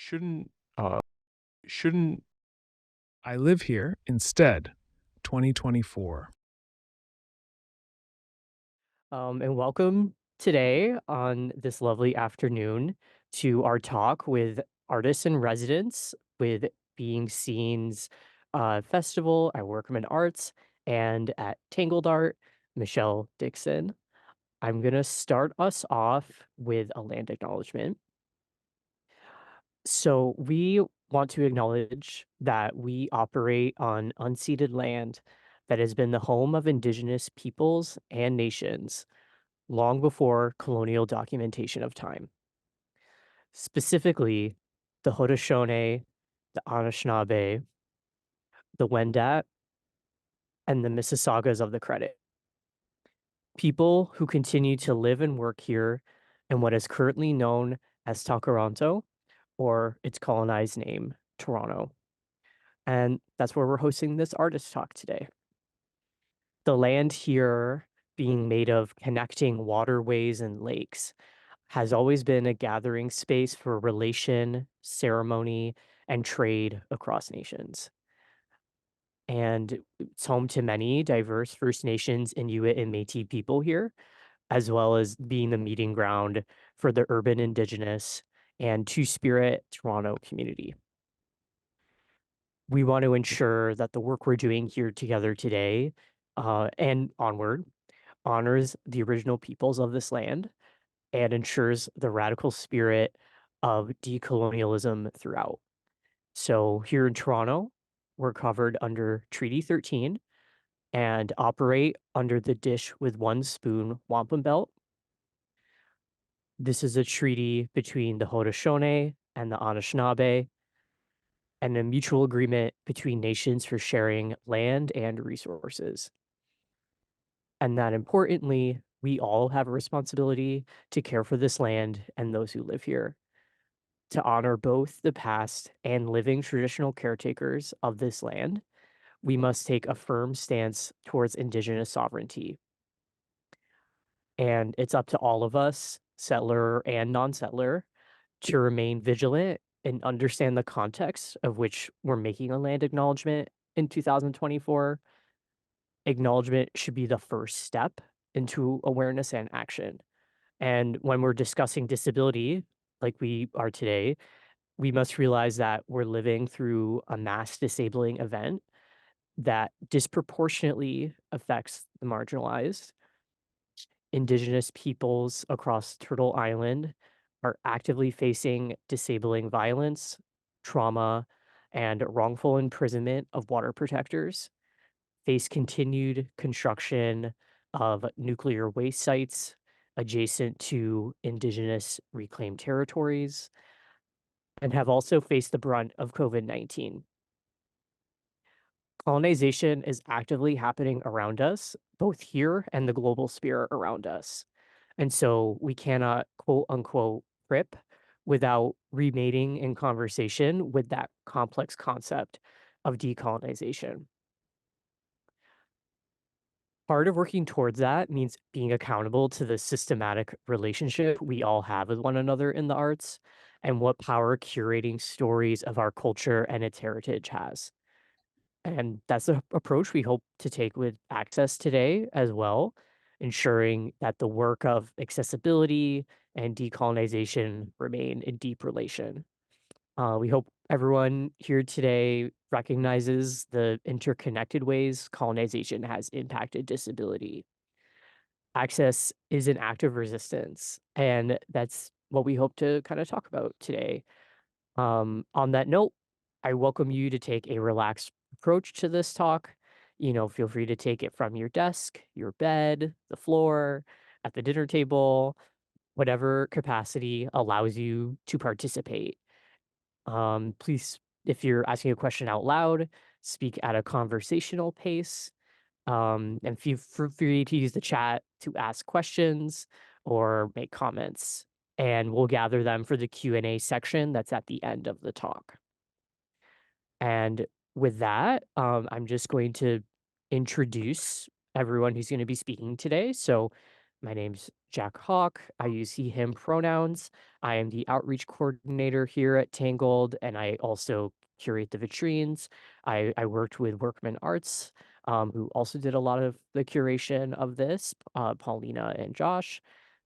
Shouldn't shouldn't I live here instead? 2024. And welcome today on this lovely afternoon to our talk with artists in residence with Being Seen's festival at Workman Arts and at Tangled Art, Michele Dickson. I'm going to start us off with a land acknowledgement. So, we want to acknowledge that we operate on unceded land that has been the home of Indigenous peoples and nations long before colonial documentation of time. Specifically, the Haudenosaunee, the Anishinaabe, the Wendat, and the Mississaugas of the Credit. People who continue to live and work here in what is currently known as Takaranto, or its colonized name, Toronto. And that's where we're hosting this artist talk today. The land here being made of connecting waterways and lakes has always been a gathering space for relation, ceremony, and trade across nations. And it's home to many diverse First Nations, Inuit, and Métis people here, as well as being the meeting ground for the urban Indigenous and Two Spirit Toronto community. We want to ensure that the work we're doing here together today and onward honors the original peoples of this land and ensures the radical spirit of decolonialism throughout. So here in Toronto, we're covered under Treaty 13 and operate under the dish with one spoon wampum belt. This is a treaty between the Haudenosaunee and the Anishinaabe and a mutual agreement between nations for sharing land and resources. And that importantly, we all have a responsibility to care for this land and those who live here, to honor both the past and living traditional caretakers of this land. We must take a firm stance towards Indigenous sovereignty. And it's up to all of us, settler and non settler, to remain vigilant and understand the context of which we're making a land acknowledgement in 2024. Acknowledgement should be the first step into awareness and action. And when we're discussing disability, like we are today, we must realize that we're living through a mass disabling event that disproportionately affects the marginalized. Indigenous peoples across Turtle Island are actively facing disabling violence, trauma, and wrongful imprisonment of water protectors, face continued construction of nuclear waste sites adjacent to Indigenous reclaimed territories, and have also faced the brunt of COVID-19. Colonization is actively happening around us, both here and the global sphere around us. And so we cannot quote unquote "crip" without remating in conversation with that complex concept of decolonization. Part of working towards that means being accountable to the systematic relationship we all have with one another in the arts and what power curating stories of our culture and its heritage has. And that's the approach we hope to take with access today as well, ensuring that the work of accessibility and decolonization remain in deep relation. We hope everyone here today recognizes the interconnected ways colonization has impacted disability. Access is an act of resistance, and that's what we hope to kind of talk about today. On that note, I welcome you to take a relaxed approach to this talk. Feel free to take it from your desk, your bed, the floor, at the dinner table, whatever capacity allows you to participate. Please, if you're asking a question out loud, speak at a conversational pace, and feel free to use the chat to ask questions or make comments, and we'll gather them for the Q&A section that's at the end of the talk. And with that, I'm just going to introduce everyone who's going to be speaking today. So My name's Jack Hawk. I use he, him pronouns. I am the outreach coordinator here at Tangled, and I also curate the vitrines. I worked with Workman Arts, who also did a lot of the curation of this, Paulina and Josh,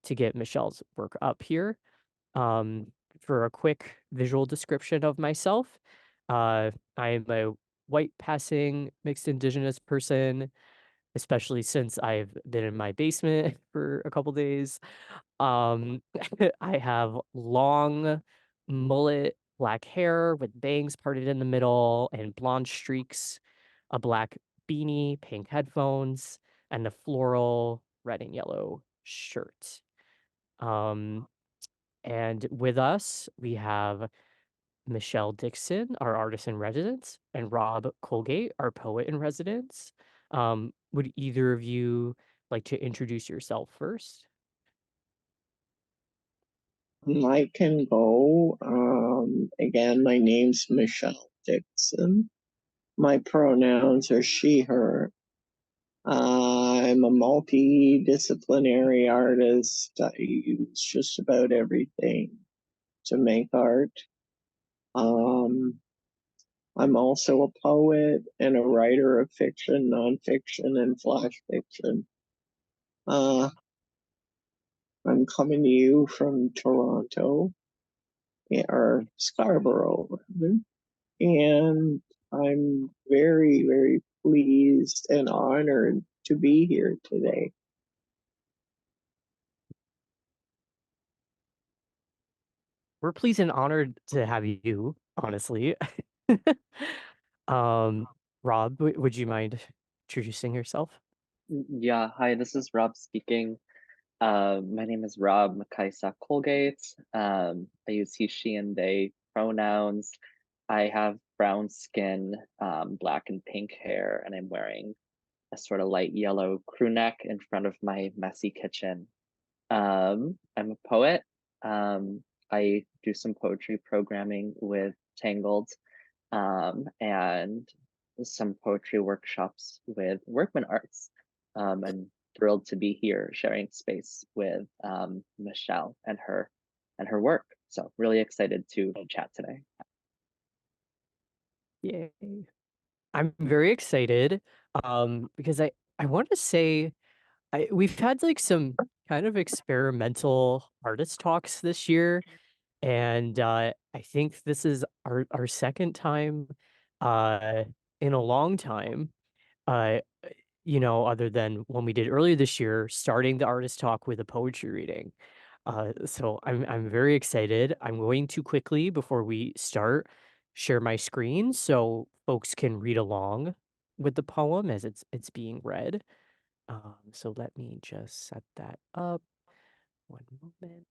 to get Michelle's work up here. Um, for a quick visual description of myself, I am a white passing mixed Indigenous person, especially since I've been in my basement for a couple days. Um, I have long mullet black hair with bangs parted in the middle and blonde streaks, a black beanie, pink headphones, and a floral red and yellow shirt. Um, and with us, we have Michele Dickson, our artist in residence, and Rob Colgate, our poet in residence. Would either of you like to introduce yourself first? I can go. Again, my name's Michele Dickson. My pronouns are she, her. I'm a multi-disciplinary artist. I use just about everything to make art. Um, I'm also a poet and a writer of fiction, nonfiction, and flash fiction. Uh, I'm coming to you from Toronto, or Scarborough, rather. And I'm very, very pleased and honored to be here today. We're pleased and honored to have you, honestly. um, Rob, would you mind introducing yourself? Yeah, hi, this is Rob speaking. My name is Rob Makaisa Colgate. I use he, she, and they pronouns. I have brown skin, black and pink hair, and I'm wearing a sort of light yellow crew neck in front of my messy kitchen. I'm a poet. I do some poetry programming with Tangled, and some poetry workshops with Workman Arts. I'm thrilled to be here sharing space with Michele and her work. So really excited to chat today. Yay. I'm very excited because I want to say we've had like some kind of experimental artist talks this year, and I think this is our second time uh in a long time, uh other than when we did earlier this year, starting the artist talk with a poetry reading. So I'm very excited. I'm going to quickly, before we start, share my screen so folks can read along with the poem as it's being read. So let me just set that up. One moment.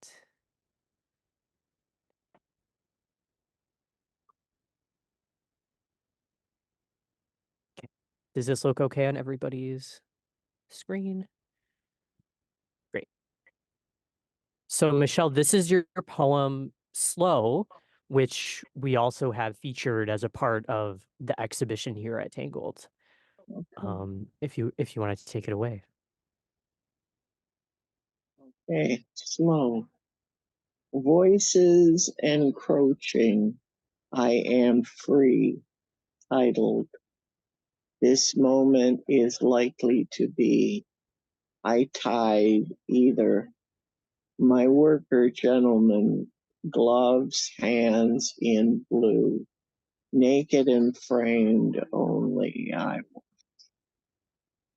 Okay. Does this look okay on everybody's screen? Great. So, Michele, this is your poem Slow, which we also have featured as a part of the exhibition here at Tangled. If you wanted to take it away. Okay, slow. Voices encroaching, I am free, titled. This moment is likely to be. I tied either. My worker gentleman, gloves, hands in blue, naked and framed only.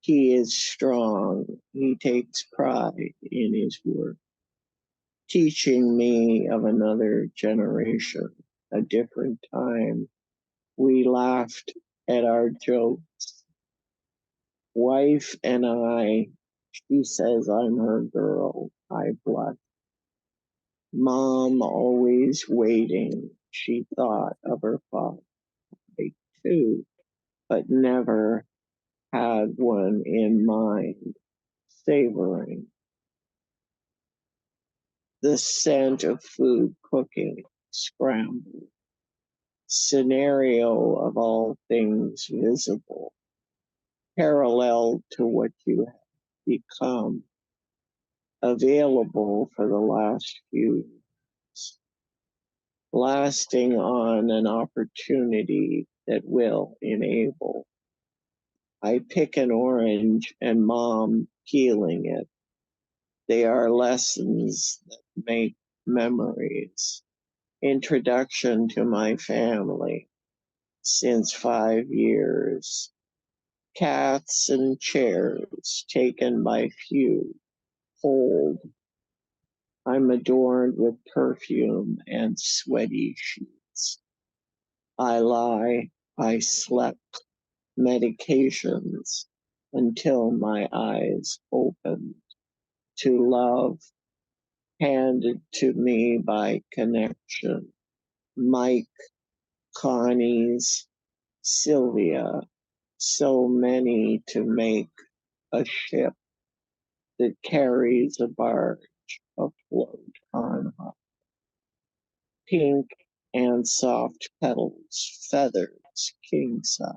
He is strong. He takes pride in his work, teaching me of another generation, a different time. We laughed at our jokes. Wife and I, she says I'm her girl. I blush. Mom always waiting. She thought of her father too, but never had one in mind, savoring the scent of food cooking, scrambled, scenario of all things visible, parallel to what you have become. available for the last few years, lasting on an opportunity that will enable. I pick an orange and mom peeling it. They are lessons that make memories. Introduction to my family since 5 years. Cats and chairs taken by few. Hold. I'm adorned with perfume and sweaty sheets. I lie. I slept. Medications until my eyes opened. To love, handed to me by connection. Mike, Connie's, Sylvia, so many to make a ship that carries a barge afloat on high. Pink and soft petals, feathers, king size.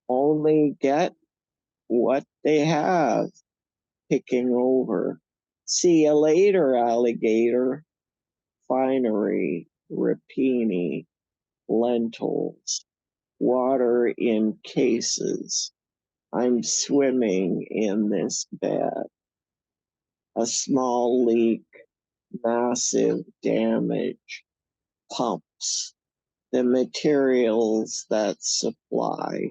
Only get what they have, picking over. See you later, alligator. Finery, rapini, lentils, water in cases. I'm swimming in this bed. A small leak, massive damage, pumps, the materials that supply.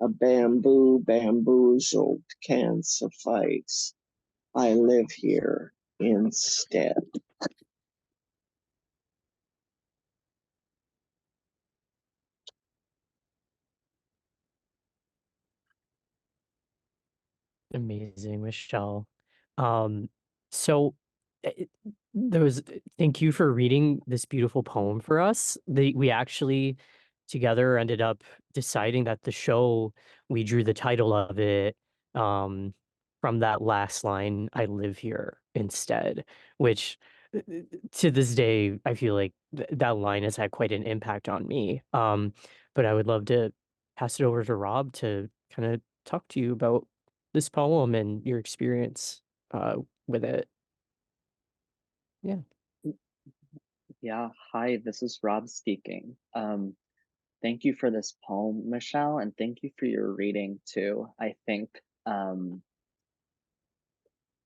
A bamboozled can suffice. I live here instead. Amazing, Michelle. Um, so it, those thank you for reading this beautiful poem for us. We actually together ended up deciding that the show we drew the title of it from that last line, I live here instead, which to this day I feel like that line has had quite an impact on me. But I would love to pass it over to Rob to kind of talk to you about this poem and your experience with it. Yeah. Yeah, hi, this is Rob speaking. Thank you for this poem, Michelle, and thank you for your reading too. I think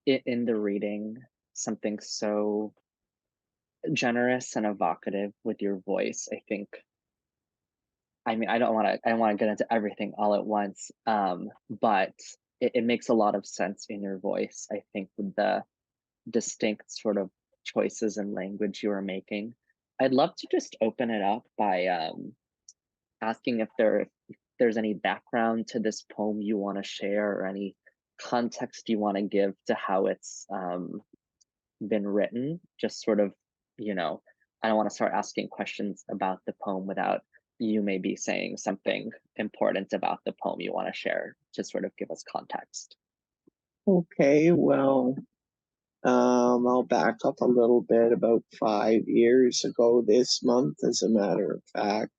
in the reading, something so generous and evocative with your voice. I think, I mean, I don't want to get into everything all at once, but it makes a lot of sense in your voice. I think with the distinct sort of choices and language you are making. I'd love to just open it up by asking if there's any background to this poem you want to share or any context you want to give to how it's been written. Just sort of, you know, I don't want to start asking questions about the poem without you maybe saying something important about the poem you want to share to sort of give us context. Okay, well, I'll back up a little bit. About 5 years ago this month, as a matter of fact,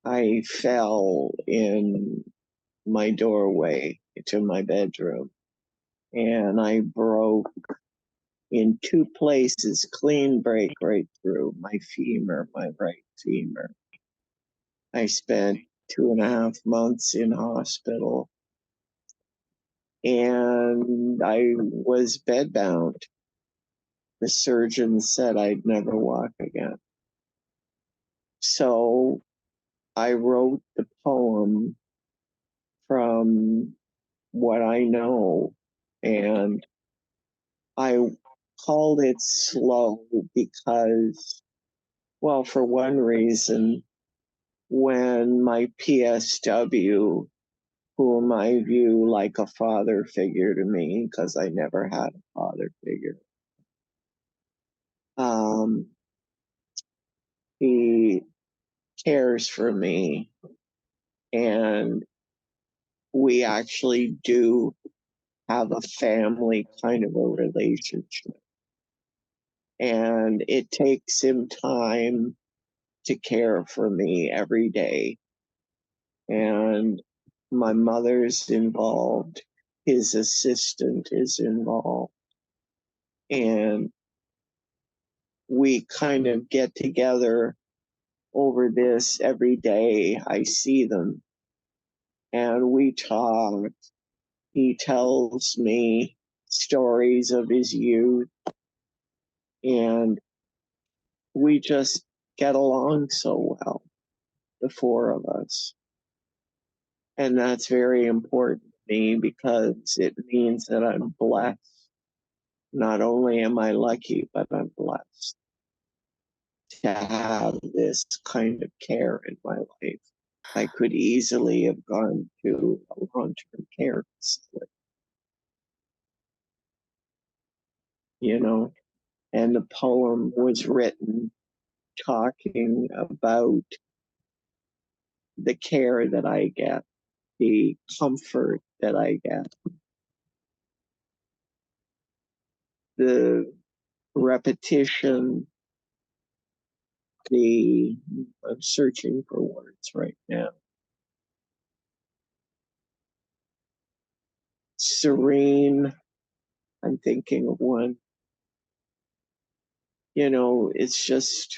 I fell in my doorway to my bedroom and I broke in 2 places, clean break right through my femur, my right femur. I spent 2.5 months in hospital and I was bedbound. The surgeon said I'd never walk again. So I wrote the poem from what I know, and I called it slow because, well, for one reason, when my PSW, whom I view like a father figure to me, because I never had a father figure, he cares for me, and we actually do have a family kind of a relationship. And it takes him time to care for me every day. And my mother's involved his assistant is involved. And we kind of get together over this every day. I see them and we talk. He tells me stories of his youth, and we just get along so well, the four of us. And that's very important to me because it means that I'm blessed. Not only am I lucky, but I'm blessed to have this kind of care in my life. I could easily have gone to a long-term care facility, you know, and the poem was written talking about the care that I get, the comfort that I get, the repetition, I'm searching for words right now. Serene, I'm thinking of one. You know, it's just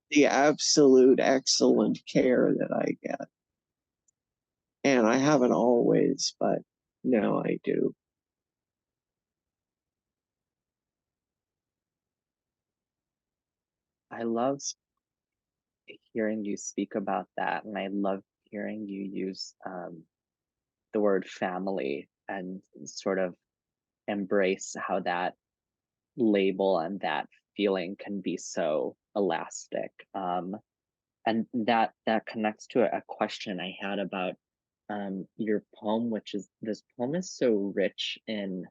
the absolute excellent care that I get. And I haven't always, but now I do. I love hearing you speak about that, and I love hearing you use the word family and sort of embrace how that label and that feeling can be so elastic. And that connects to a question I had about your poem, which is this poem is so rich in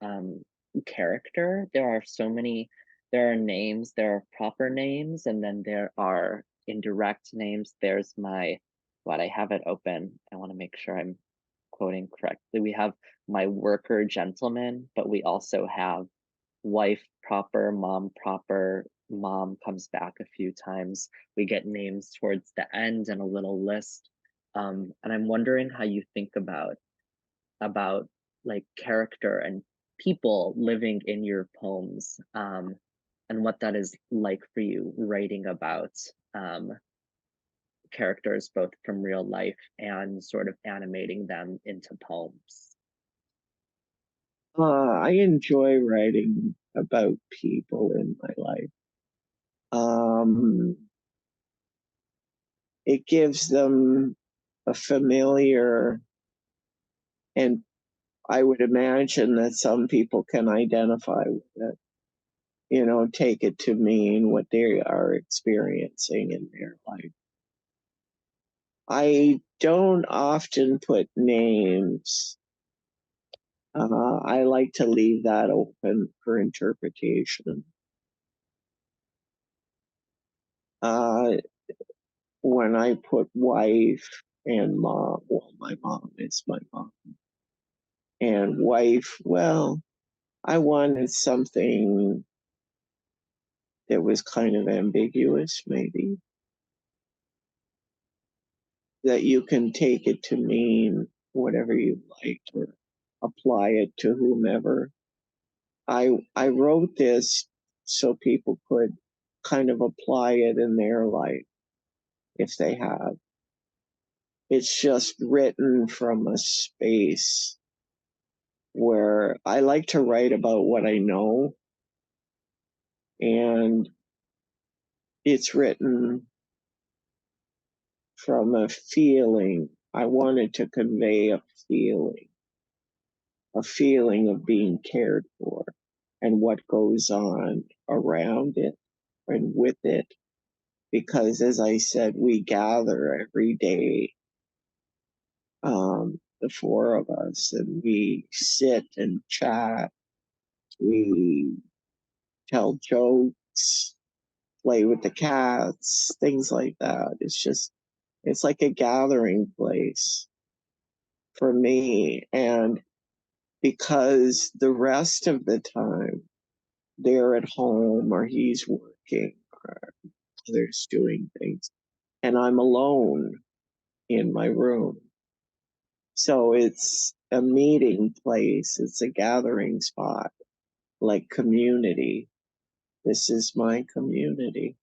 um, character. There are so many, there are names, there are proper names, and then there are indirect names. There's what I have it open. I want to make sure I'm quoting correctly. We have my worker gentleman, but we also have wife proper, mom comes back a few times. We get names towards the end and a little list. And I'm wondering how you think about like character and people living in your poems, and what that is like for you writing about um, characters both from real life and sort of animating them into poems. I enjoy writing about people in my life. It gives them a familiar, and I would imagine that some people can identify with it, you know, take it to mean what they are experiencing in their life. I don't often put names. I like to leave that open for interpretation. When I put wife and mom, well, my mom is my mom, and wife, well, I wanted something that was kind of ambiguous, maybe, that you can take it to mean whatever you like or apply it to whomever. I wrote this so people could kind of apply it in their life if they have. It's just written from a space where I like to write about what I know, and it's written from a feeling. I wanted to convey a feeling of being cared for and what goes on around it and with it. Because as I said, we gather every day, the four of us, and we sit and chat. We tell jokes, play with the cats, things like that. It's like a gathering place for me. And because the rest of the time they're at home or he's working or others doing things, and I'm alone in my room. So it's a meeting place, it's a gathering spot, like community. This is my community.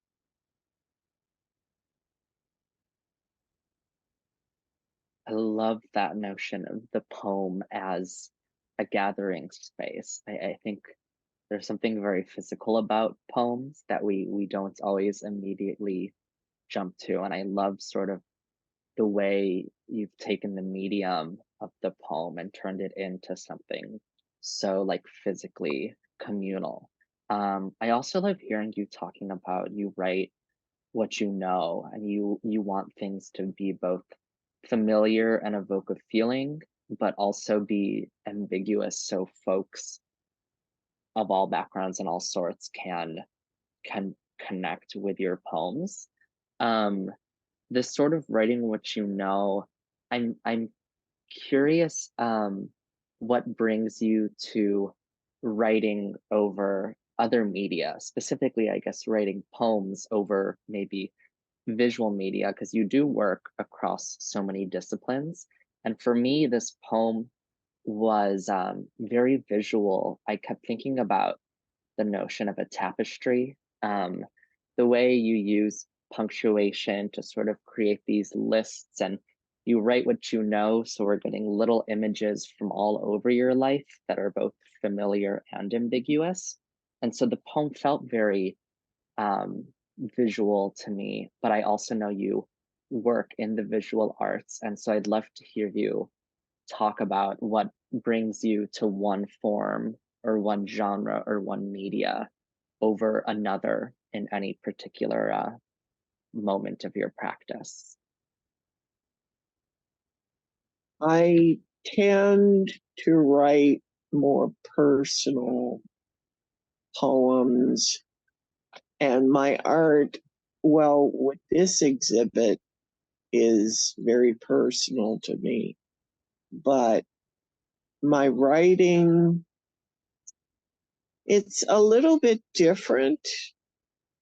I love that notion of the poem as a gathering space. I think there's something very physical about poems that we don't always immediately jump to. And I love sort of the way you've taken the medium of the poem and turned it into something so like physically communal. I also love hearing you talking about you write what you know, and you want things to be both familiar and evoke a feeling, but also be ambiguous so folks of all backgrounds and all sorts can connect with your poems. Um, this sort of writing what you know, I'm curious what brings you to writing over other media, specifically, I guess, writing poems over maybe visual media, because you do work across so many disciplines. And for me, this poem was very visual. I kept thinking about the notion of a tapestry, the way you use punctuation to sort of create these lists, and you write what you know. So we're getting little images from all over your life that are both familiar and ambiguous. And so the poem felt very um, visual to me, but I also know you work in the visual arts. And so I'd love to hear you talk about what brings you to one form or one genre or one media over another in any particular moment of your practice. I tend to write more personal poems, and my art, well, with this exhibit, is very personal to me. But my writing, it's a little bit different.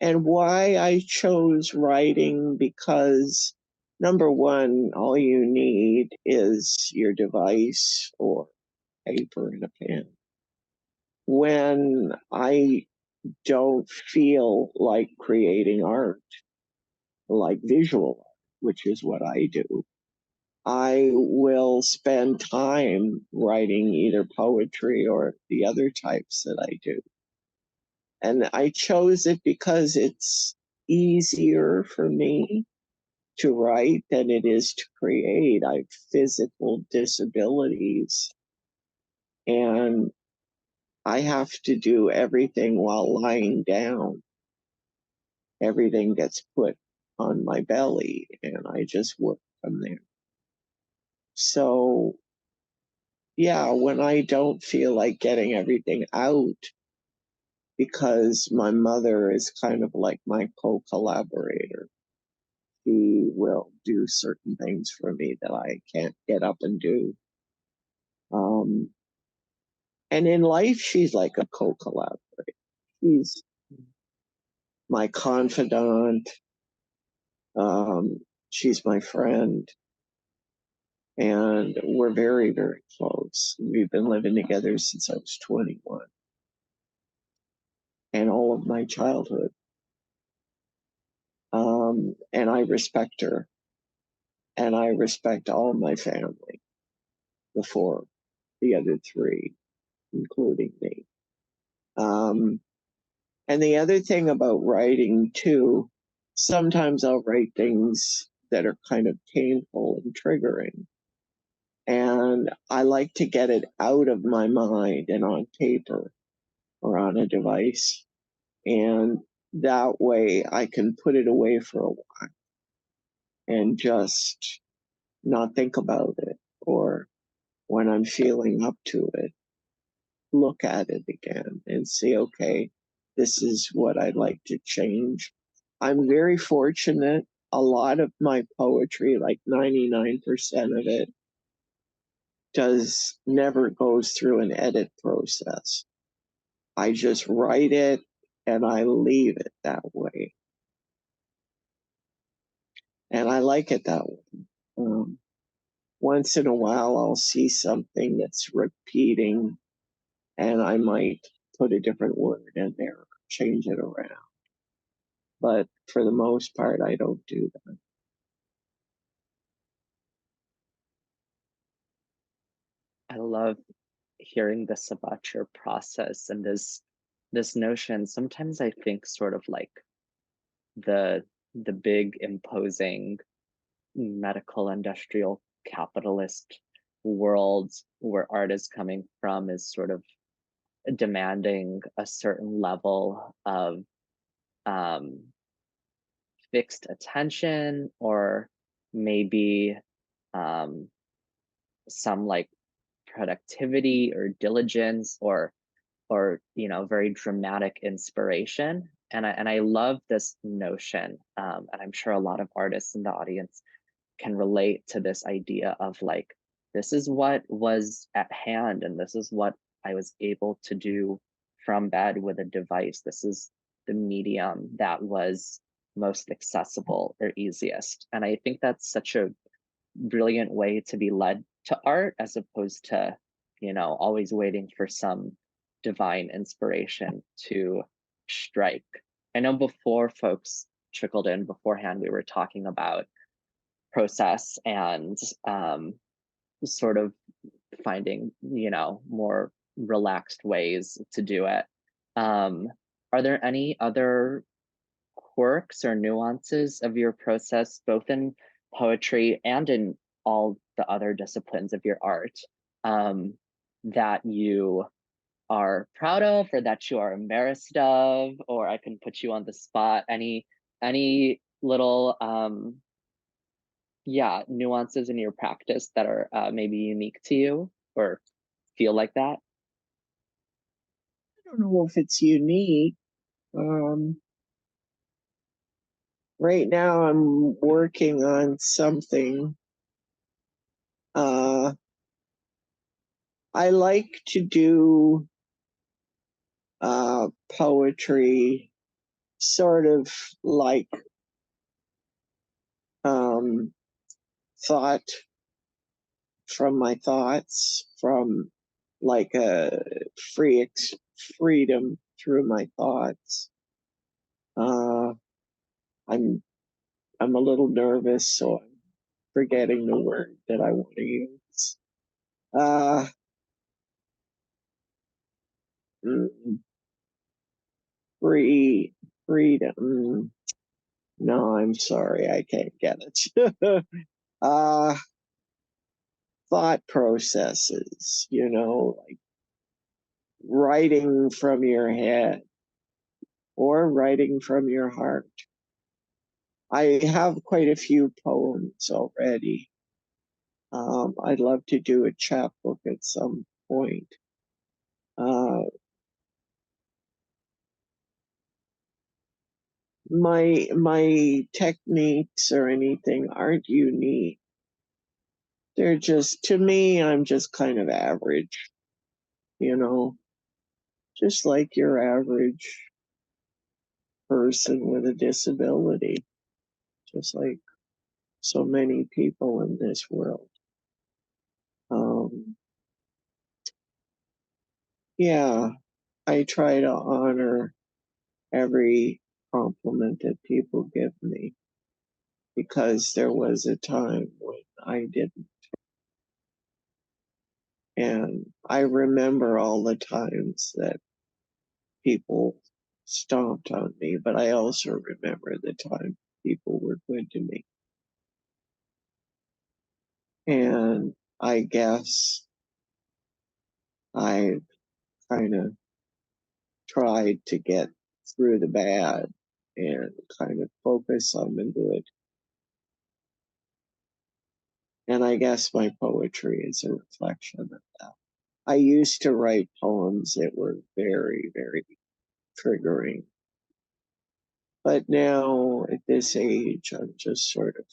And why I chose writing, because number one, all you need is your device or paper and a pen. When I don't feel like creating art, like visual art, which is what I do, I will spend time writing either poetry or the other types that I do. And I chose it because it's easier for me to write than it is to create. I have physical disabilities, and I have to do everything while lying down. Everything gets put on my belly, and I just work from there. So, yeah, when I don't feel like getting everything out, because my mother is kind of like my co collaborator, she will do certain things for me that I can't get up and do. Um, and in life, she's like a co collaborator. She's my confidant. Um, she's my friend. And we're very, very close. We've been living together since I was 21 and all of my childhood. And I respect her. And I respect all my family, the four, the other three, including me. And the other thing about writing, too, sometimes I'll write things that are kind of painful and triggering. And I like to get it out of my mind and on paper or on a device. And that way I can put it away for a while and just not think about it. Or when I'm feeling up to it, look at it again and say, okay, this is what I'd like to change. I'm very fortunate. A lot of my poetry, like 99% of it, never goes through an edit process. I just write it and I leave it that way. And I like it that way. once in a while I'll see something that's repeating and I might put a different word in there, or change it around. But for the most part, I don't do that. I love hearing this about your process and this notion. Sometimes I think sort of like the big imposing medical industrial capitalist world where art is coming from is sort of demanding a certain level of fixed attention, or maybe some like productivity or diligence, or very dramatic inspiration. And I love this notion, and I'm sure a lot of artists in the audience can relate to this idea of like, this is what was at hand, and this is what I was able to do from bed with a device. This is the medium that was most accessible or easiest. And I think that's such a brilliant way to be led to art, as opposed to, always waiting for some divine inspiration to strike. I know before folks trickled in beforehand, we were talking about process and sort of finding, more relaxed ways to do it. Are there any other quirks or nuances of your process, both in poetry and in all the other disciplines of your art, that you are proud of, or that you are embarrassed of? Or I can put you on the spot. Any little nuances in your practice that are maybe unique to you or feel like that? I don't know if it's unique. Right now I'm working on something. I like to do poetry sort of like thought from my thoughts, from like a freedom through my thoughts. I'm a little nervous, so I'm forgetting the word that I want to use. Freedom. No, I'm sorry, I can't get it. Thought processes, like writing from your head or writing from your heart. I have quite a few poems already. I'd love to do a chapbook at some point. My techniques or anything aren't unique. They're just, to me, I'm just kind of average, just like your average person with a disability, just like so many people in this world. Yeah, I try to honor every compliment that people give me, because there was a time when I didn't. And I remember all the times that people stomped on me, but I also remember the time people were good to me. And I guess I kind of tried to get through the bad and kind of focus on the good. And I guess my poetry is a reflection of that. I used to write poems that were very, very triggering. But now at this age, I'm just sort of,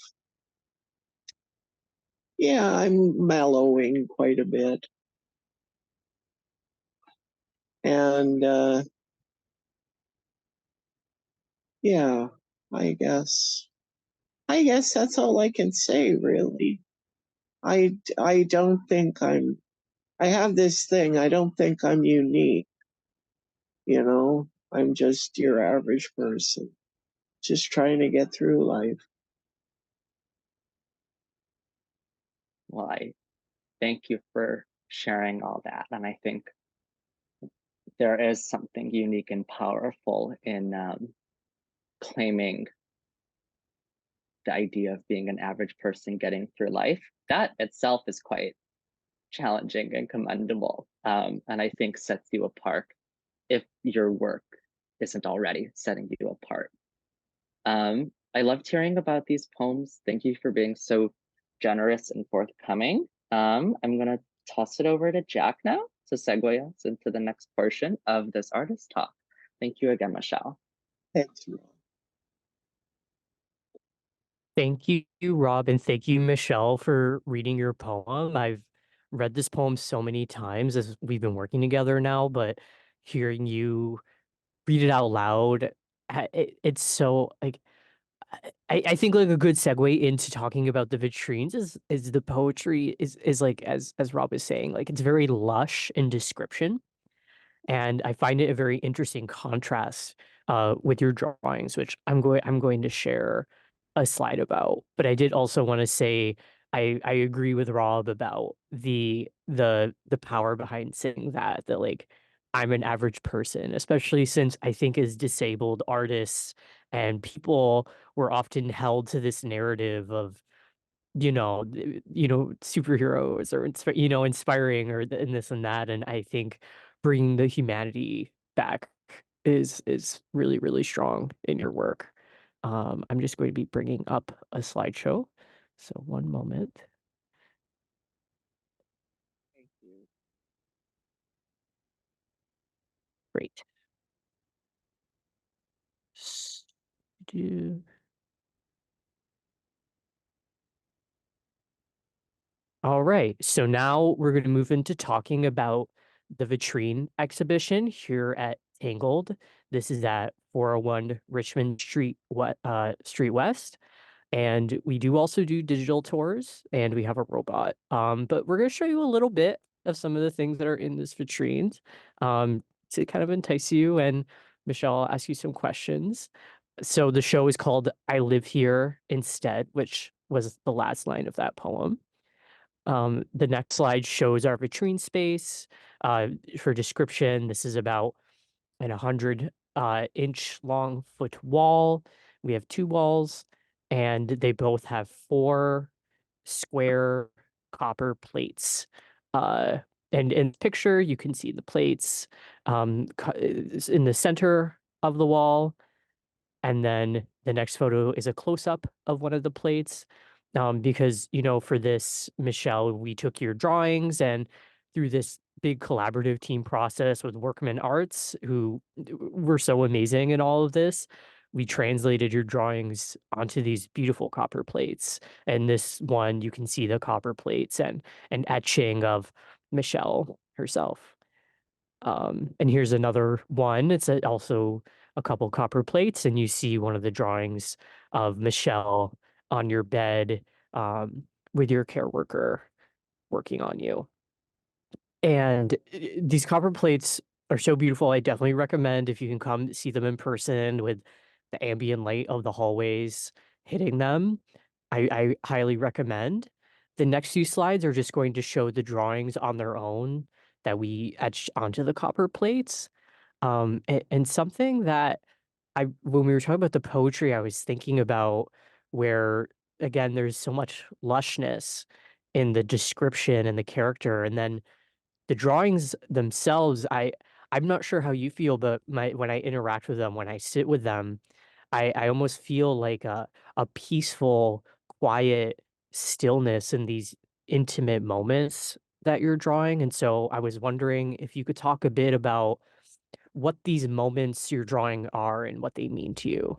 I'm mellowing quite a bit. And I guess that's all I can say, really. I don't think I have this thing, I don't think I'm unique, you know? I'm just your average person, just trying to get through life. Well, I thank you for sharing all that. And I think there is something unique and powerful in claiming the idea of being an average person getting through life. That itself is quite challenging and commendable, and I think sets you apart if your work isn't already setting you apart. I loved hearing about these poems. Thank you for being so generous and forthcoming. I'm gonna toss it over to Jack now to segue us into the next portion of this artist talk. Thank you again, Michele. Thanks, Rob. Thank you, Rob, and thank you, Michelle, for reading your poem. I've read this poem so many times as we've been working together now, but hearing you read it out loud, it's so like I think like a good segue into talking about the vitrines is the poetry is like as Rob is saying, like it's very lush in description. And I find it a very interesting contrast with your drawings, which I'm going to share a slide about. But I did also want to say I agree with Rob about the power behind saying that like I'm an average person, especially since I think as disabled artists and people were often held to this narrative of superheroes or inspiring or and this and that. And I think bringing the humanity back is really, really strong in your work. I'm just going to be bringing up a slideshow. So one moment. Thank you. Great. S- do- All right. So now we're going to move into talking about the vitrine exhibition here at Tangled. This is at 401 Richmond Street, Street West. And we do also do digital tours and we have a robot. But we're going to show you a little bit of some of the things that are in this vitrines to kind of entice you. And Michelle, I'll ask you some questions. So the show is called I Live Here Instead, which was the last line of that poem. The next slide shows our vitrine space. For description, this is about an 100 inch long foot wall. We have two walls, and they both have four square copper plates. Uh, and in the picture, you can see the plates in the center of the wall. And then the next photo is a close up of one of the plates. Because, for this, Michelle, we took your drawings and through this big collaborative team process with Workman Arts, who were so amazing in all of this, we translated your drawings onto these beautiful copper plates. And this one, you can see the copper plates and an etching of Michelle herself. And here's another one. It's also a couple copper plates, and you see one of the drawings of Michelle on your bed with your care worker working on you. And these copper plates are so beautiful. I definitely recommend if you can come see them in person with the ambient light of the hallways hitting them. I highly recommend. The next few slides are just going to show the drawings on their own that we etched onto the copper plates. And something that when we were talking about the poetry, I was thinking about where, again, there's so much lushness in the description and the character. And then the drawings themselves, I'm not sure how you feel, but when I interact with them, when I sit with them, I almost feel like a peaceful, quiet stillness in these intimate moments that you're drawing. And so I was wondering if you could talk a bit about what these moments you're drawing are and what they mean to you.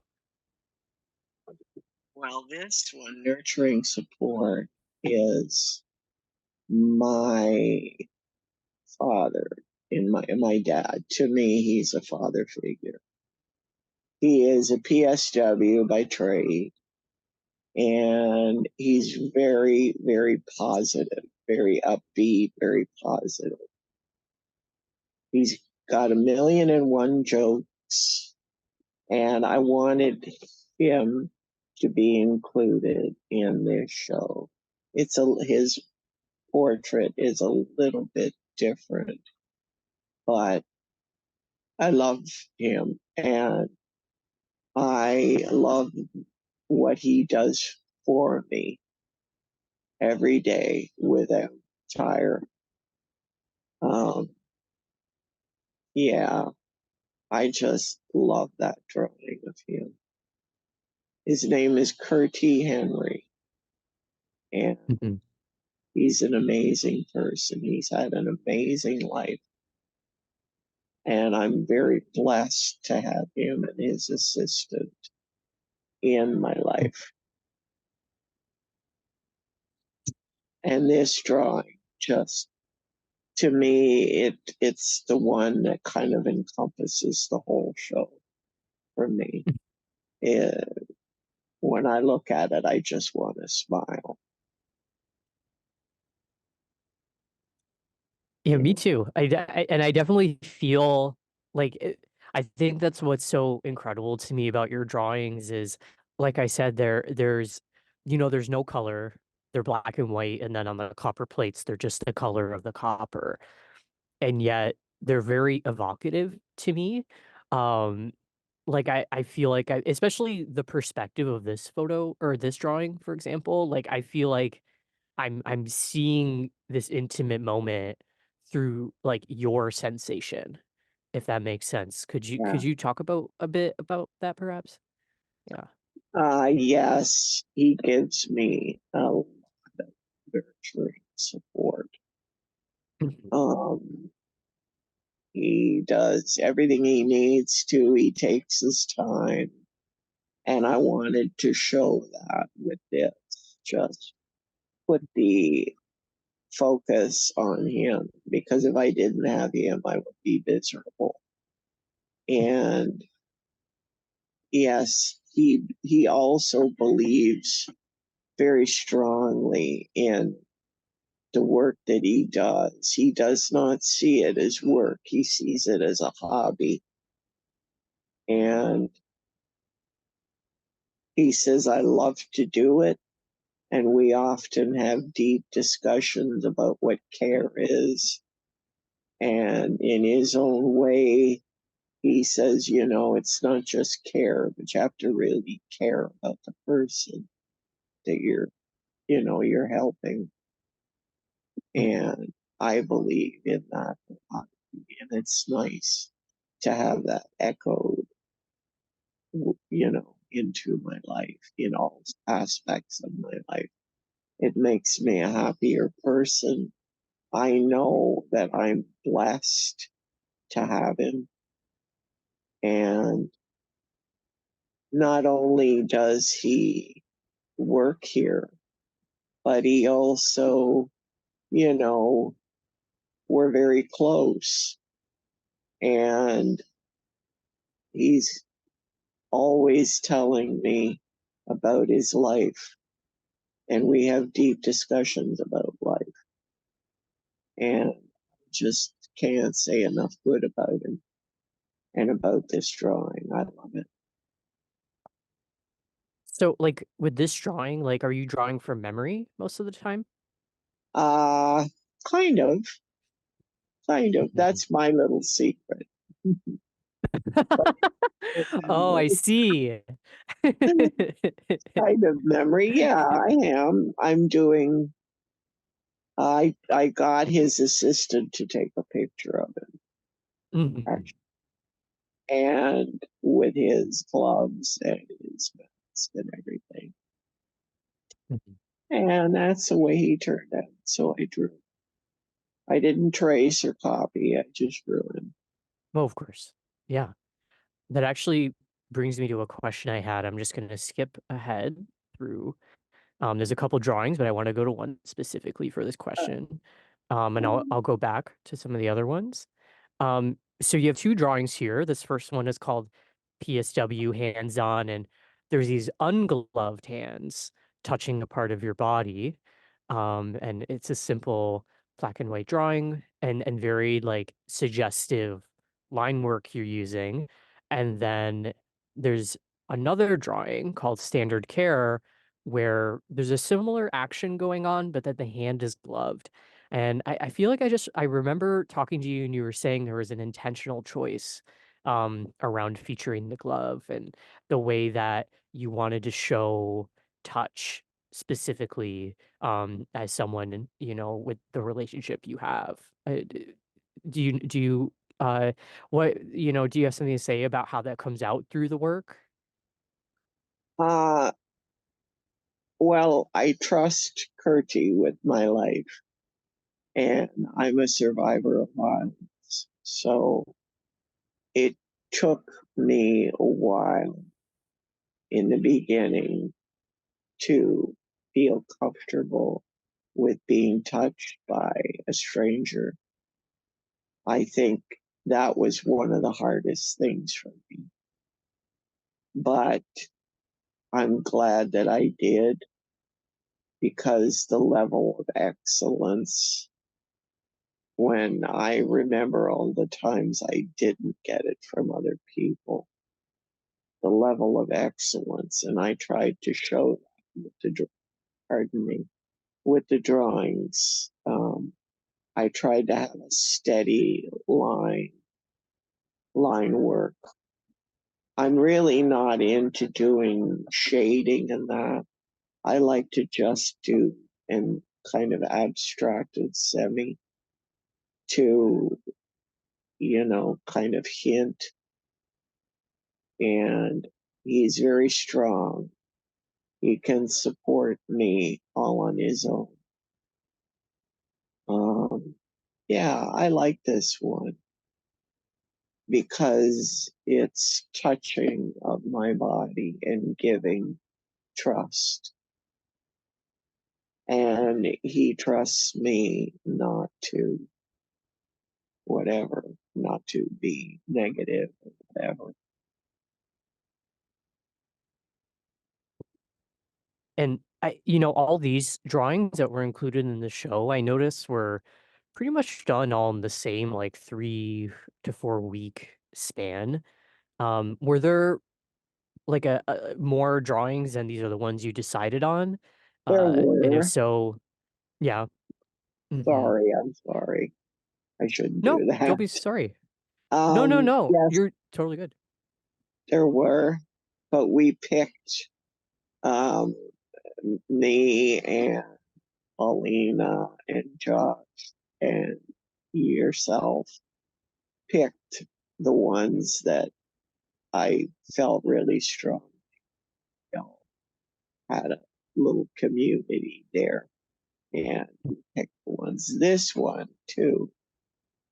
Well, this one, nurturing support, is my father and my dad. To me, he's a father figure. He is a PSW by trade. And he's very, very positive, very upbeat, very positive. He's got 1,000,001 jokes, and I wanted him to be included in this show. His portrait is a little bit different, but I love him, and I love what he does for me every day without tire. Yeah, I just love that drawing of him. His name is Curtie Henry, and Mhm. he's an amazing person. He's had an amazing life, and I'm very blessed to have him and his assistant in my life. And this drawing just, to me, it's the one that kind of encompasses the whole show for me. When I look at it, I just want to smile. Yeah, me too. And I definitely feel like I think that's what's so incredible to me about your drawings is, like I said, there's there's no color. They're black and white, and then on the copper plates, they're just the color of the copper. And yet they're very evocative to me. Um, like I feel like especially the perspective of this photo or this drawing, for example, like I feel like I'm seeing this intimate moment through, like, your sensation, if that makes sense. Could Yeah. you talk about a bit about that perhaps? Yeah. Yes, he gives me a lot of nurturing support. Mhm. Um, he does everything he needs to. He takes his time, and I wanted to show that with this. Just put the focus on him, because if I didn't have him, I would be miserable. And yes, he also believes very strongly in the work that he does. He does not see it as work, he sees it as a hobby. And he says, I love to do it. And we often have deep discussions about what care is. And in his own way, he says, it's not just care, but you have to really care about the person that you're helping. And I believe in that a lot. And it's nice to have that echoed, into my life, in all aspects of my life. It makes me a happier person. I know that I'm blessed to have him. And not only does he work here, but he also, you know, we're very close. And he's always telling me about his life. And we have deep discussions about life. And just can't say enough good about him and about this drawing. I love it. So, like, with this drawing, like, are you drawing from memory most of the time? Uh, kind of, kind of. Mhm. That's my little secret. Oh, I see. Kind of memory. Yeah, I am. I got his assistant to take a picture of him, Mhm. actually, and with his gloves and his mask and everything. Mhm. And that's the way he turned out. So I drew. I didn't trace or copy. I just drew him. Oh, of course. Yeah. That actually brings me to a question I had. I'm just gonna skip ahead through. There's a couple drawings, but I want to go to one specifically for this question. And I'll go back to some of the other ones. So you have two drawings here. This first one is called PSW hands on, and there's these ungloved hands. touching a part of your body. And it's a simple black and white drawing and very like suggestive line work you're using. And then there's another drawing called Standard Care where there's a similar action going on, but that the hand is gloved. And I feel like I remember talking to you and you were saying there was an intentional choice around featuring the glove and the way that you wanted to show touch specifically as someone with the relationship you have. Do you what do you have something to say about how that comes out through the work? Uh, well, I trust Kurti with my life, and I'm a survivor of violence. So it took me a while in the beginning to feel comfortable with being touched by a stranger. I think that was one of the hardest things for me. But I'm glad that I did, because the level of excellence, when I remember all the times I didn't get it from other people, the level of excellence, and I tried to show that with pardon me, with the drawings. I tried to have a steady line work. I'm really not into doing shading and that. I like to just do and kind of abstracted semi to, kind of hint. And he's very strong. He can support me all on his own. Yeah, I like this one because it's touching of my body and giving trust. And he trusts me not to whatever, not to be negative or whatever. And all these drawings that were included in the show, I noticed were pretty much done all in the same like 3 to 4 week span. Were there like a more drawings and these are the ones you decided on? There And if were, so, yeah. Hmm. I'm sorry. I shouldn't No, do don't that. be sorry. No, no, no. Yes, You're totally good. there were, but we picked, um, me and Paulina and Josh and yourself picked the ones that I felt really strong, you know, had a little community there, and we picked the ones. This one too,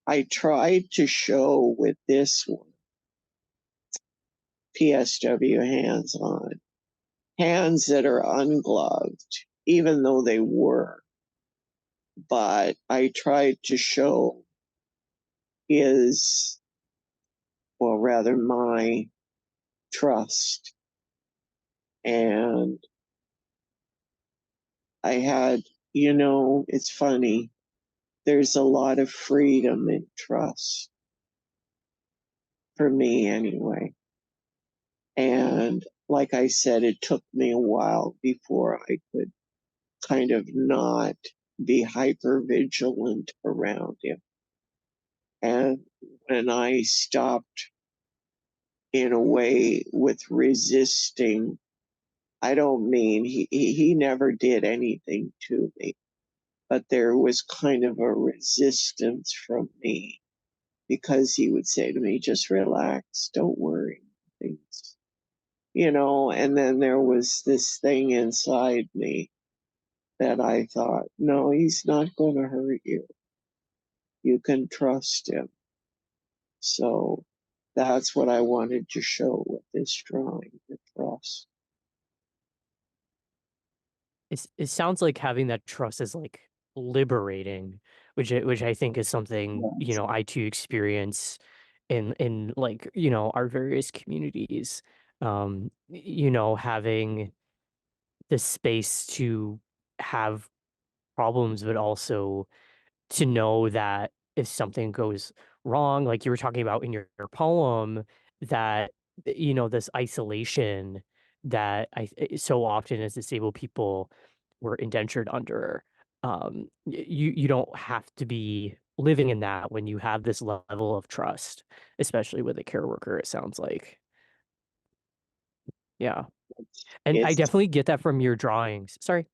I tried to show with this one, PSW hands on, hands that are ungloved, even though they were. But I tried to show his, well, rather my trust. And I had, it's funny, there's a lot of freedom in trust, for me anyway. And like I said, it took me a while before I could kind of not be hyper vigilant around him. And when I stopped in a way with resisting, I don't mean he never did anything to me, but there was kind of a resistance from me because he would say to me, just relax, don't worry, things, and then there was this thing inside me that I thought, no, he's not going to hurt you. You can trust him. So that's what I wanted to show with this drawing, the trust. It sounds like having that trust is like liberating, which I think is something, Yes. I too experience in like, our various communities. Having the space to have problems, but also to know that if something goes wrong, like you were talking about in your poem, that this isolation that so often as disabled people were indentured under, you don't have to be living in that when you have this level of trust, especially with a care worker, it sounds like. Yeah. And I It's, definitely get that from your drawings. Sorry.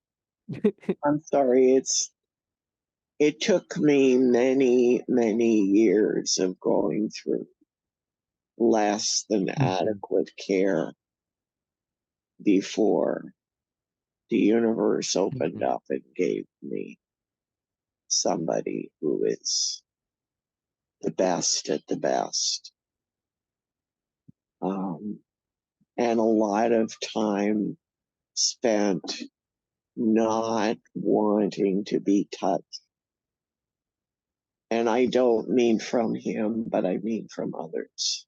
I'm sorry, it took me many, many years of going through less than Mhm, adequate care before the universe opened mhm, up and gave me somebody who is the best at the best. Um, and a lot of time spent not wanting to be touched. And I don't mean from him, but I mean from others.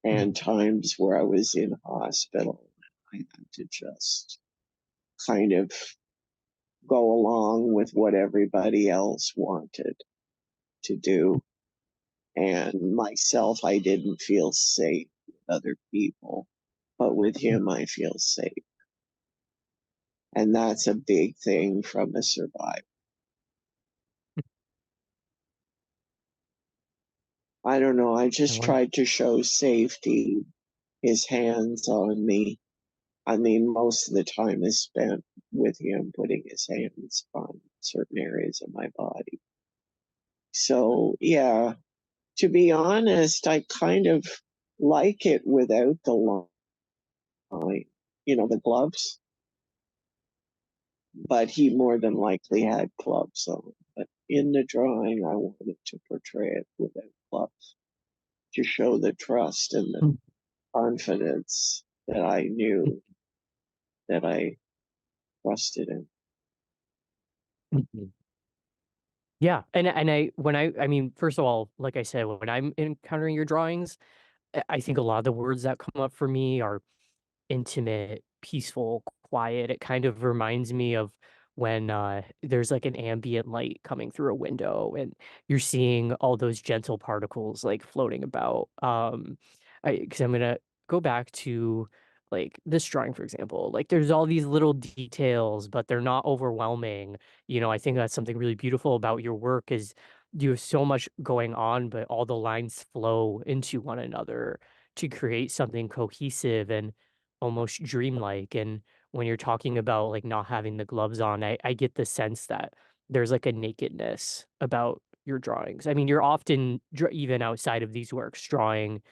And mhm, times where I was in hospital, I had to just kind of go along with what everybody else wanted to do. And myself, I didn't feel safe with other people, but with him, I feel safe. And that's a big thing from a survivor. I don't know. I I just want tried to show safety. His hands on me. I mean, most of the time is spent with him putting his hands on certain areas of my body. So, yeah, to be honest, I kind of like it without the line, the gloves, but he more than likely had gloves on. But in the drawing, I wanted to portray it without gloves to show the trust and the mm, confidence that I knew that I trusted in. mhm. Yeah, and I mean, first of all, like I said, when I'm encountering your drawings, I think a lot of the words that come up for me are intimate, peaceful, quiet. It kind of reminds me of when there's like an ambient light coming through a window and you're seeing all those gentle particles like floating about. Because I'm gonna go back to like this drawing, for example. Like there's all these little details, but they're not overwhelming. I think that's something really beautiful about your work is you have so much going on, but all the lines flow into one another to create something cohesive and almost dreamlike. And when you're talking about like not having the gloves on, I get the sense that there's like a nakedness about your drawings. I mean, you're often even outside of these works drawing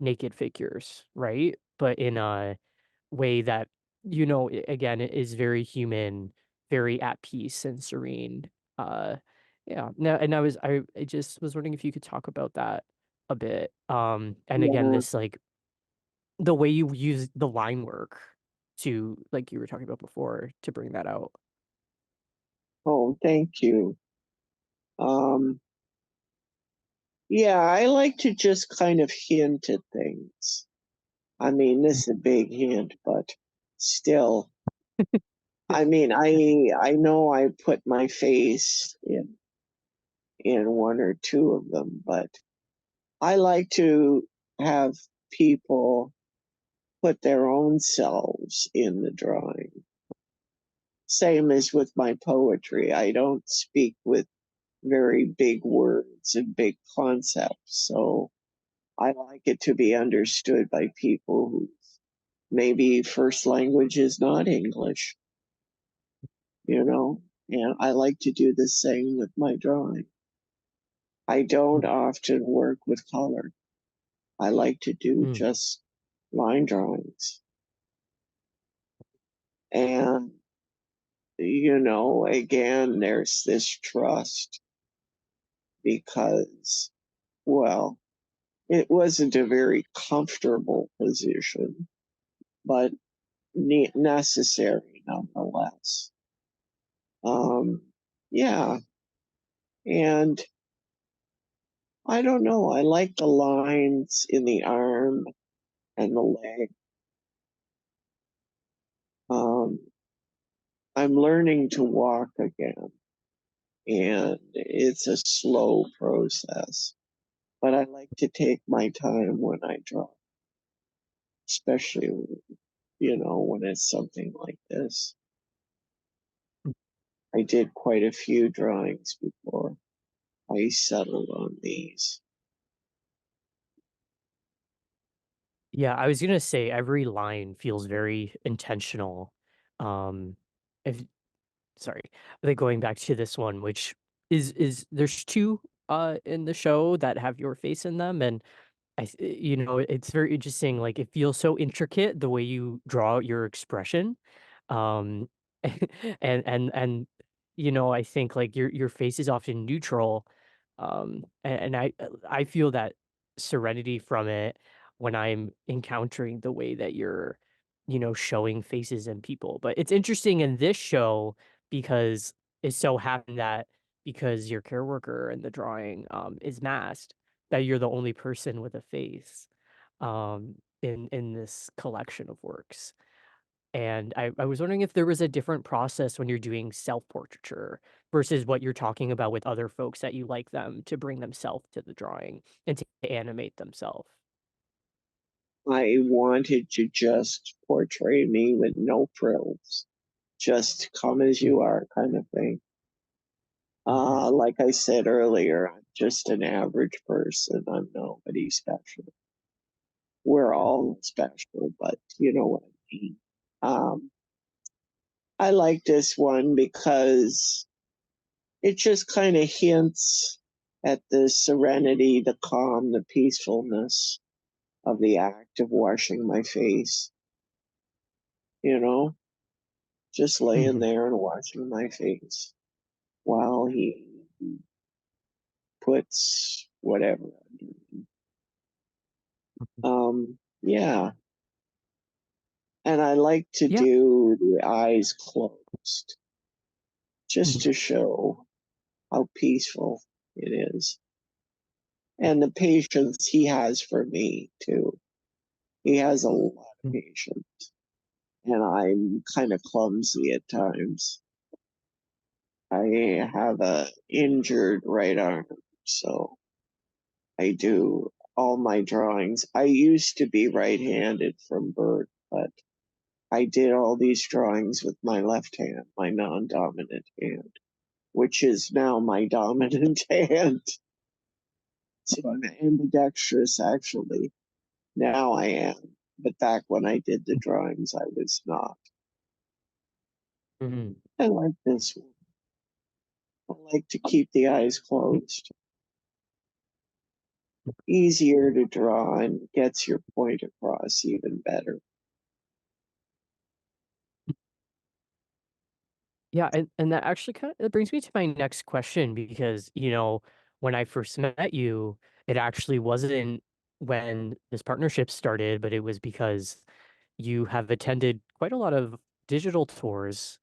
naked figures, right? But in a way that again is very human, very at peace and serene. Uh yeah. No, and I just was wondering if you could talk about that a bit. And again, Yeah. this like the way you use the line work to like you were talking about before to bring that out. Oh, thank you. Um, yeah, I like to just kind of hint at things. I mean, this is a big hint, but still, I mean, I know I put my face in one or two of them, but I like to have people put their own selves in the drawing. Same as with my poetry. I don't speak with very big words and big concepts. So I like it to be understood by people whose maybe first language is not English, you know? And I like to do the same with my drawing. I don't Mm, often work with color. I like to do mm, just line drawings. And, again, there's this trust because, well, it wasn't a very comfortable position, but necessary nonetheless. Um, yeah, and I don't know. I like the lines in the arm and the leg. Um, I'm learning to walk again, and it's a slow process, but I like to take my time when I draw, especially, when it's something like this. I did quite a few drawings before I settled on these. Yeah, I was gonna say every line feels very intentional. Um, if sorry, like going back to this one, which is there's two in the show that have your face in them, and it's very interesting. Like it feels so intricate the way you draw out your expression, um, and I think like your face is often neutral, and I feel that serenity from it when I'm encountering the way that you're, showing faces and people. But it's interesting in this show because it so happened that because your care worker in the drawing is masked that you're the only person with a face, in this collection of works. And I was wondering if there was a different process when you're doing self-portraiture versus what you're talking about with other folks that you like them to bring themselves to the drawing and to animate themselves. I wanted to just portray me with no frills, just come as you are kind of thing. Like I said earlier, I'm just an average person. I'm nobody special. We're all special, but you know what I mean. Um, I like this one because it just kind of hints at the serenity, the calm, the peacefulness of the act of washing my face, you know, just laying Mhm, there and washing my face while he puts whatever under. mhm. Yeah. And I like to Yeah. do the eyes closed just Mhm, to show how peaceful it is and the patience he has for me too. He has a lot of mhm, patience, and I'm kind of clumsy at times. I have a injured right arm, so I do all my drawings. I used to be right-handed from birth, but I did all these drawings with my left hand, my non-dominant hand, which is now my dominant hand. So I'm ambidextrous, actually. Now I am. But back when I did the drawings, I was not. mhm. I like this one. I like to keep the eyes closed. Easier to draw and gets your point across even better. Yeah, and that actually that brings me to my next question because, when I first met you, it actually wasn't when this partnership started, but it was because you have attended quite a lot of digital tours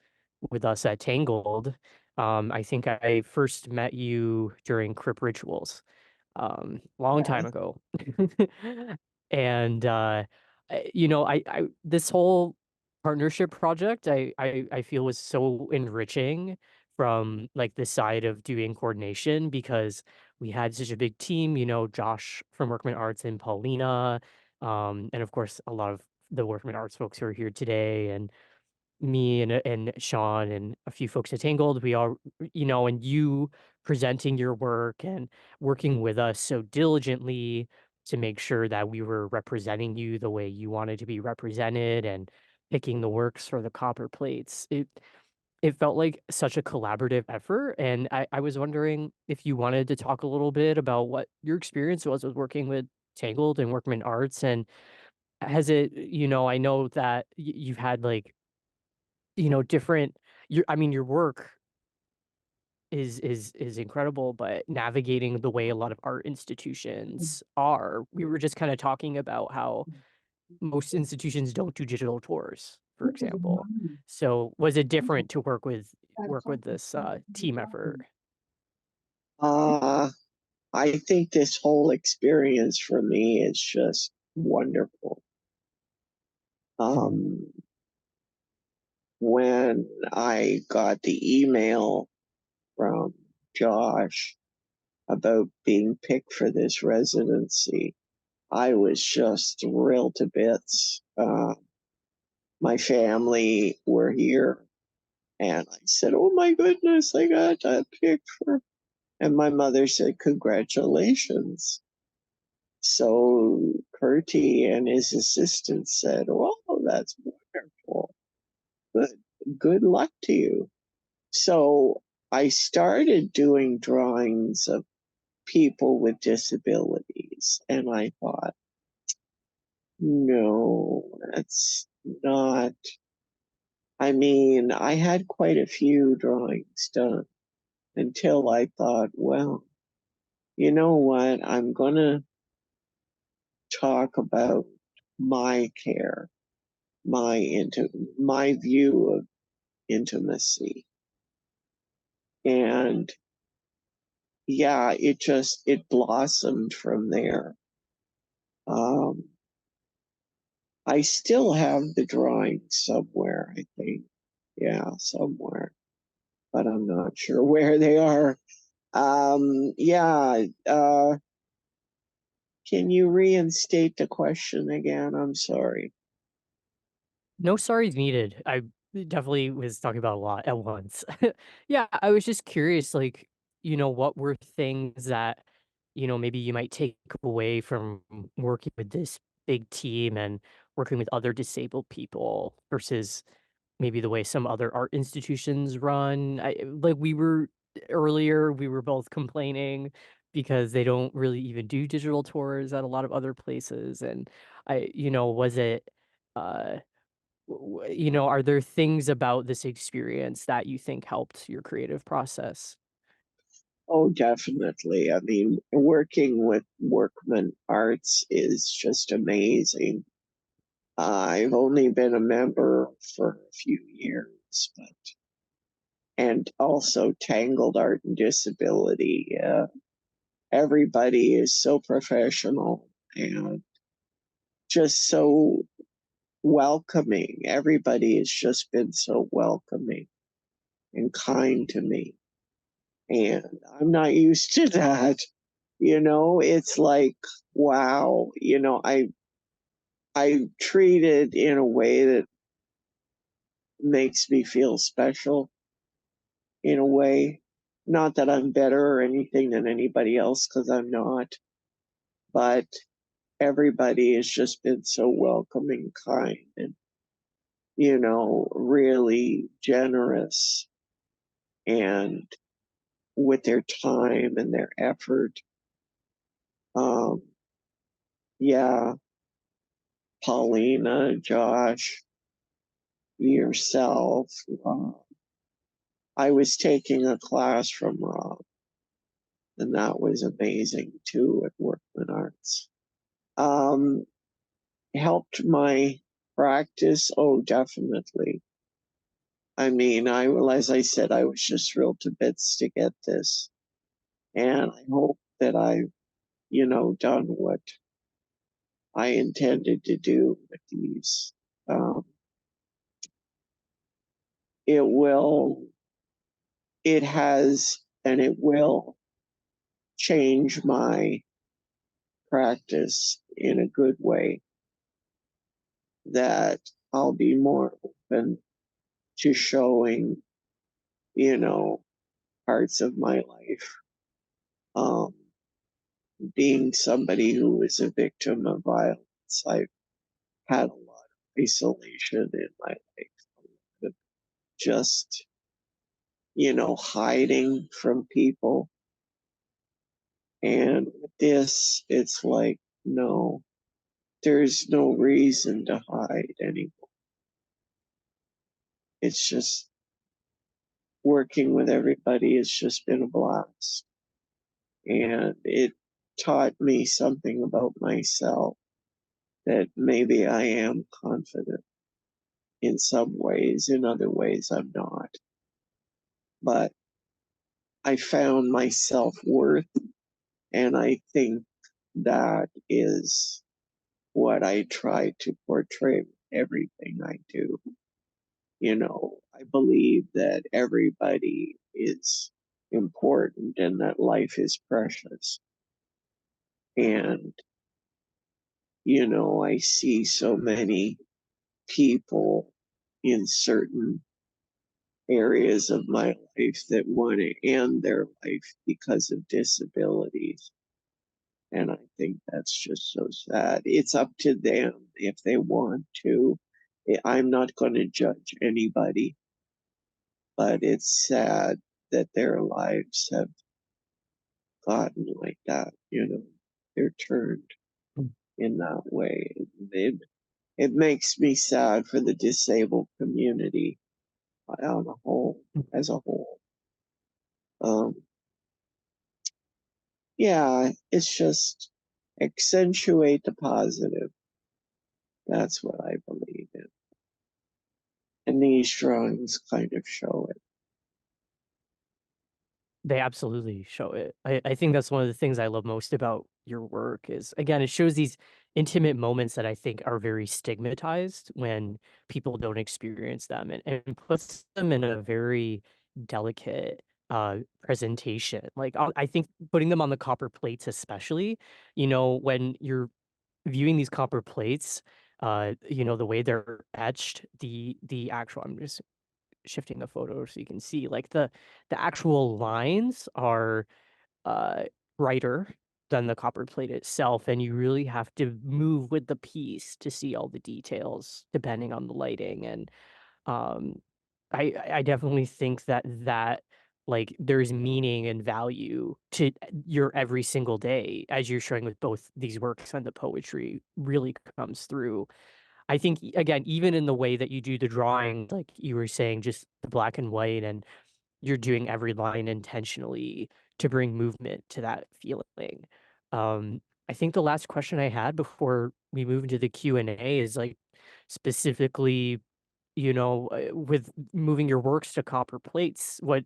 with us at Tangled. I think I first met you during Crip Rituals, long Yeah. time ago. And, I this whole partnership project, I feel was so enriching from, like, the side of doing coordination because we had such a big team, Josh from Workman Arts and Paulina, and, of course, a lot of the Workman Arts folks who are here today, and me and Sean and a few folks at Tangled, we all, and you presenting your work and working with us so diligently to make sure that we were representing you the way you wanted to be represented and picking the works for the copper plates. It felt like such a collaborative effort. And I was wondering if you wanted to talk a little bit about what your experience was with working with Tangled and Workman Arts and has it, I know that you've had like different your work is incredible, but navigating the way a lot of art institutions are. We were just kinda talking about how most institutions don't do digital tours, for example. So, was it different to work with this, team effort? Uh, I think this whole experience for me is just wonderful. Mhm, Um, when I got the email from Josh about being picked for this residency, I was just thrilled to bits. My family were here, and I said, "Oh my goodness, I got picked for," and my mother said, "Congratulations." So Curtie and his assistant said, "Oh, that's wonderful. Good luck to you." So I started doing drawings of people with disabilities, and I thought, no, that's not. I mean, I had quite a few drawings done until I thought, well, you know what? I'm going to talk about my care, my view of intimacy. And yeah, it blossomed from there. I still have the drawings somewhere, I think. Yeah, somewhere, but I'm not sure where they are. Yeah, can you reinstate the question again? I'm sorry. No sorries needed. I definitely was talking about a lot at once. Yeah, I was just curious, like, what were things that, maybe you might take away from working with this big team and working with other disabled people versus maybe the way some other art institutions run. Like we were both complaining because they don't really even do digital tours at a lot of other places. And was it, uh, are there things about this experience that you think helped your creative process? Oh, definitely. I mean, working with Workman Arts is just amazing. I've only been a member for a few years, and also Tangled Art and Disability. Everybody is so professional and just so welcoming. Everybody has just been so welcoming and kind to me. And I'm not used to that. It's like, wow, I treated in a way that makes me feel special in a way. Not that I'm better or anything than anybody else, because I'm not, but everybody has just been so welcoming, kind, and, really generous and with their time and their effort. Um, yeah, Paulina, Josh, yourself. I was taking a class from Rob, and that was amazing too at Workman Arts. Um, Helped my practice. Oh, definitely. I mean, as I said, I was just thrilled to bits to get this, and I hope that I've, done what I intended to do with these. Um, it will, it has, and it will change my practice in a good way, that I'll be more open to showing, you know, parts of my life. Um, Being somebody who was a victim of violence, I've had a lot of isolation in my life, just, hiding from people. And with this, it's like, no, there's no reason to hide anymore. It's just working with everybody has just been a blast. And it taught me something about myself, that maybe I am confident in some ways, in other ways, I'm not. But I found my self worth, and I think that is what I try to portray with everything I do. I believe that everybody is important and that life is precious. And, I see so many people in certain areas of my life that want to end their life because of disabilities. And I think that's just so sad. It's up to them if they want to. I'm not going to judge anybody, but it's sad that their lives have gotten like that, they're turned Mm. in that way. It makes me sad for the disabled community on a whole, as a whole. Yeah, it's just accentuate the positive. That's what I believe in. And these drawings kind of show it. They absolutely show it. I think that's one of the things I love most about your work is, again, it shows these intimate moments that I think are very stigmatized when people don't experience them and puts them in a very delicate presentation. Like I think putting them on the copper plates, especially, when you're viewing these copper plates, the way they're etched, the actual I'm just shifting the photo so you can see like the actual lines are uh brighter than the copper plate itself, and you really have to move with the piece to see all the details depending on the lighting. And um I definitely think that like there's meaning and value to your every single day, as you're showing with both these works, and the poetry really comes through. I think, again, even in the way that you do the drawing, like you were saying, just the black and white, and you're doing every line intentionally to bring movement to that feeling. I think the last question I had before we move into the Q&A is like specifically, with moving your works to copper plates, what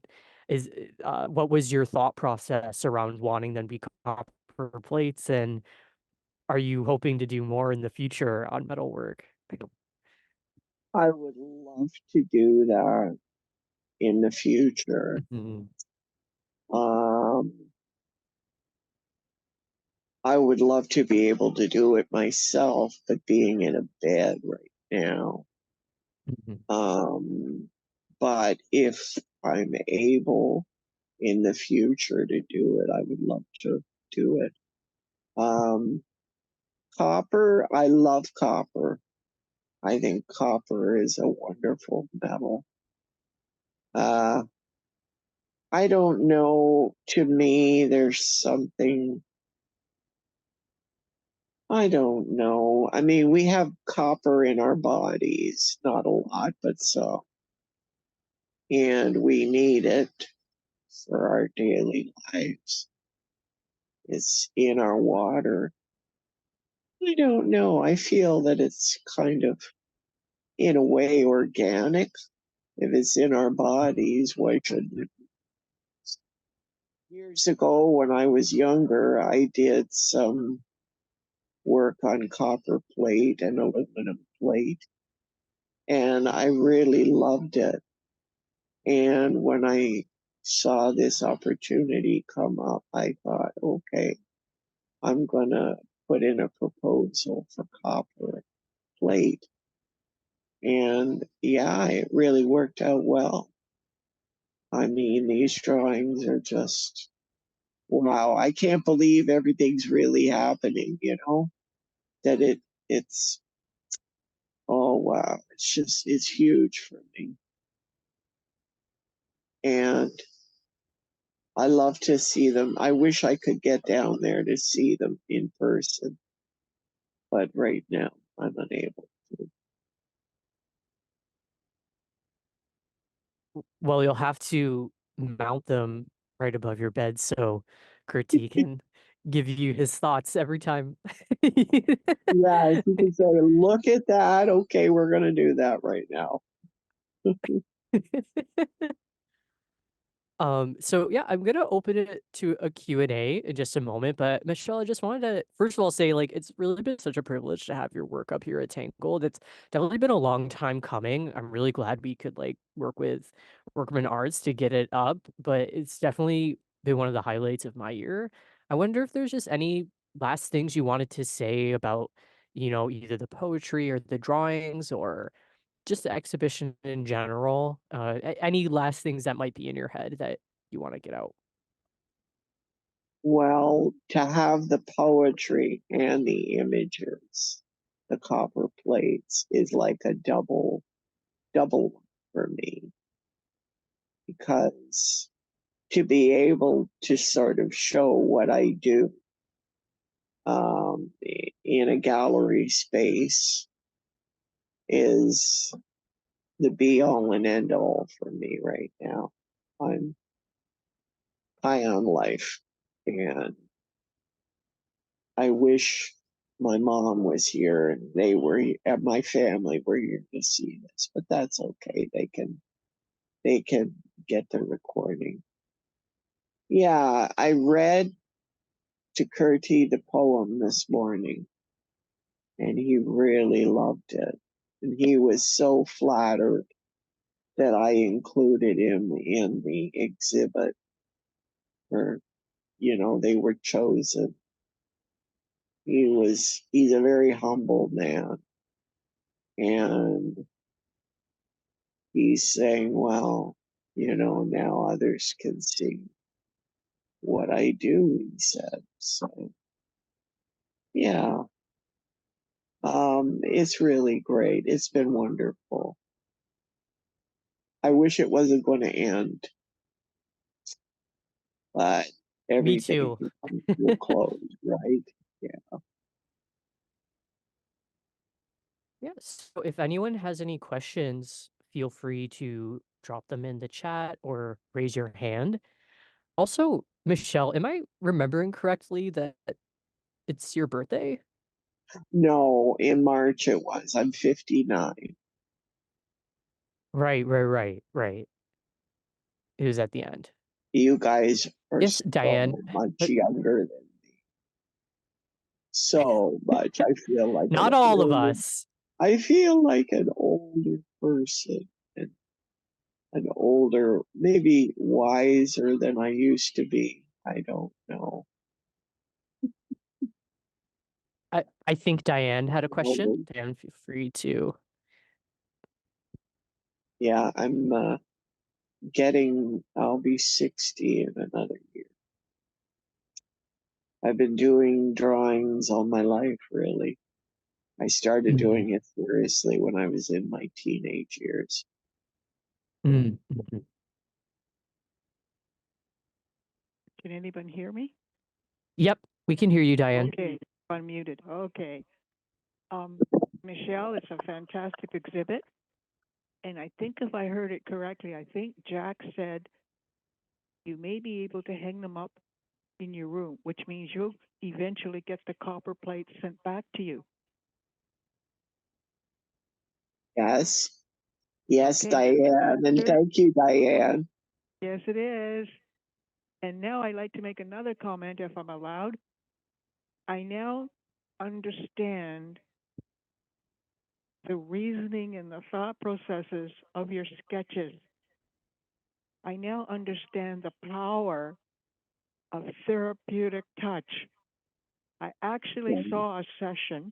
was your thought process around wanting them to be copper plates, and are you hoping to do more in the future on metal work? I would love to do that in the future. Mhm. Um, I would love to be able to do it myself, but being in a bed right now. Mhm. But if I'm able in the future to do it, I would love to do it. Um, Copper, I love copper. I think copper is a wonderful metal. Uh, I don't know. To me, there's something, I don't know. I mean, we have copper in our bodies, not a lot, but so, and we need it for our daily lives. It's in our water. I don't know. I feel that it's kind of, in a way, organic. If it's in our bodies, why shouldn't it? Years ago, when I was younger, I did some work on copper plate and aluminum plate, and I really loved it. And when I saw this opportunity come up, I thought, okay, I'm going to put in a proposal for copper plate. And yeah, it really worked out well. I mean, these drawings are just wow. I can't believe everything's really happening, that it's oh wow. It's huge for me. And I love to see them. I wish I could get down there to see them in person, but right now I'm unable to. Well, you'll have to mount them right above your bed so Kurti can give you his thoughts every time. Yeah, if you can say, look at that. Okay, we're gonna do that right now. So yeah, I'm gonna open it to a Q&A in just a moment, but Michelle, I just wanted to first of all say like it's really been such a privilege to have your work up here at Tangled. It's definitely been a long time coming. I'm really glad we could like work with Workman Arts to get it up, but it's definitely been one of the highlights of my year. I wonder if there's just any last things you wanted to say about, either the poetry or the drawings or just the exhibition in general, any last things that might be in your head that you wanna get out? Well, to have the poetry and the images, the copper plates, is like a double for me, because to be able to sort of show what I do in a gallery space is the be all and end all for me right now. I'm high on life, and I wish my mom was here and my family were here to see this, but that's okay. They can get the recording. Yeah, I read to Kurti the poem this morning, and he really loved it. And he was so flattered that I included him in the exhibit where, they were chosen. He's a very humble man. And he's saying, well, now others can see what I do, he said. So, yeah, it's really great. It's been wonderful. I wish it wasn't going to end, but Me everything too. comes to a close, right? Yeah. Yes. So if anyone has any questions, feel free to drop them in the chat or raise your hand. Also, Michelle, am I remembering correctly that it's your birthday? No, in March it was. I'm 59. Right. It was at the end. You guys are Yes, Diane. so much But younger than me. So much. I feel like not all of us. I feel like an older person, and an older, maybe wiser than I used to be. I don't know. I think Diane had a question. Oh, Diane, feel free to. yeah, I'm I'll be 60 in another year. I've been doing drawings all my life, really. I started Mhm. doing it seriously when I was in my teenage years. Mhm. Can anyone hear me? Yep, we can hear you, Diane. Okay, unmuted. Okay. Michelle, it's a fantastic exhibit. And I think if I heard it correctly, I think Jack said you may be able to hang them up in your room, which means you'll eventually get the copper plates sent back to you. Yes. Yes, Okay, Diane. And thank you, Diane. yes, it is. And now I'd like to make another comment, if I'm allowed. I now understand the reasoning and the thought processes of your sketches. I now understand the power of therapeutic touch. I actually saw a session.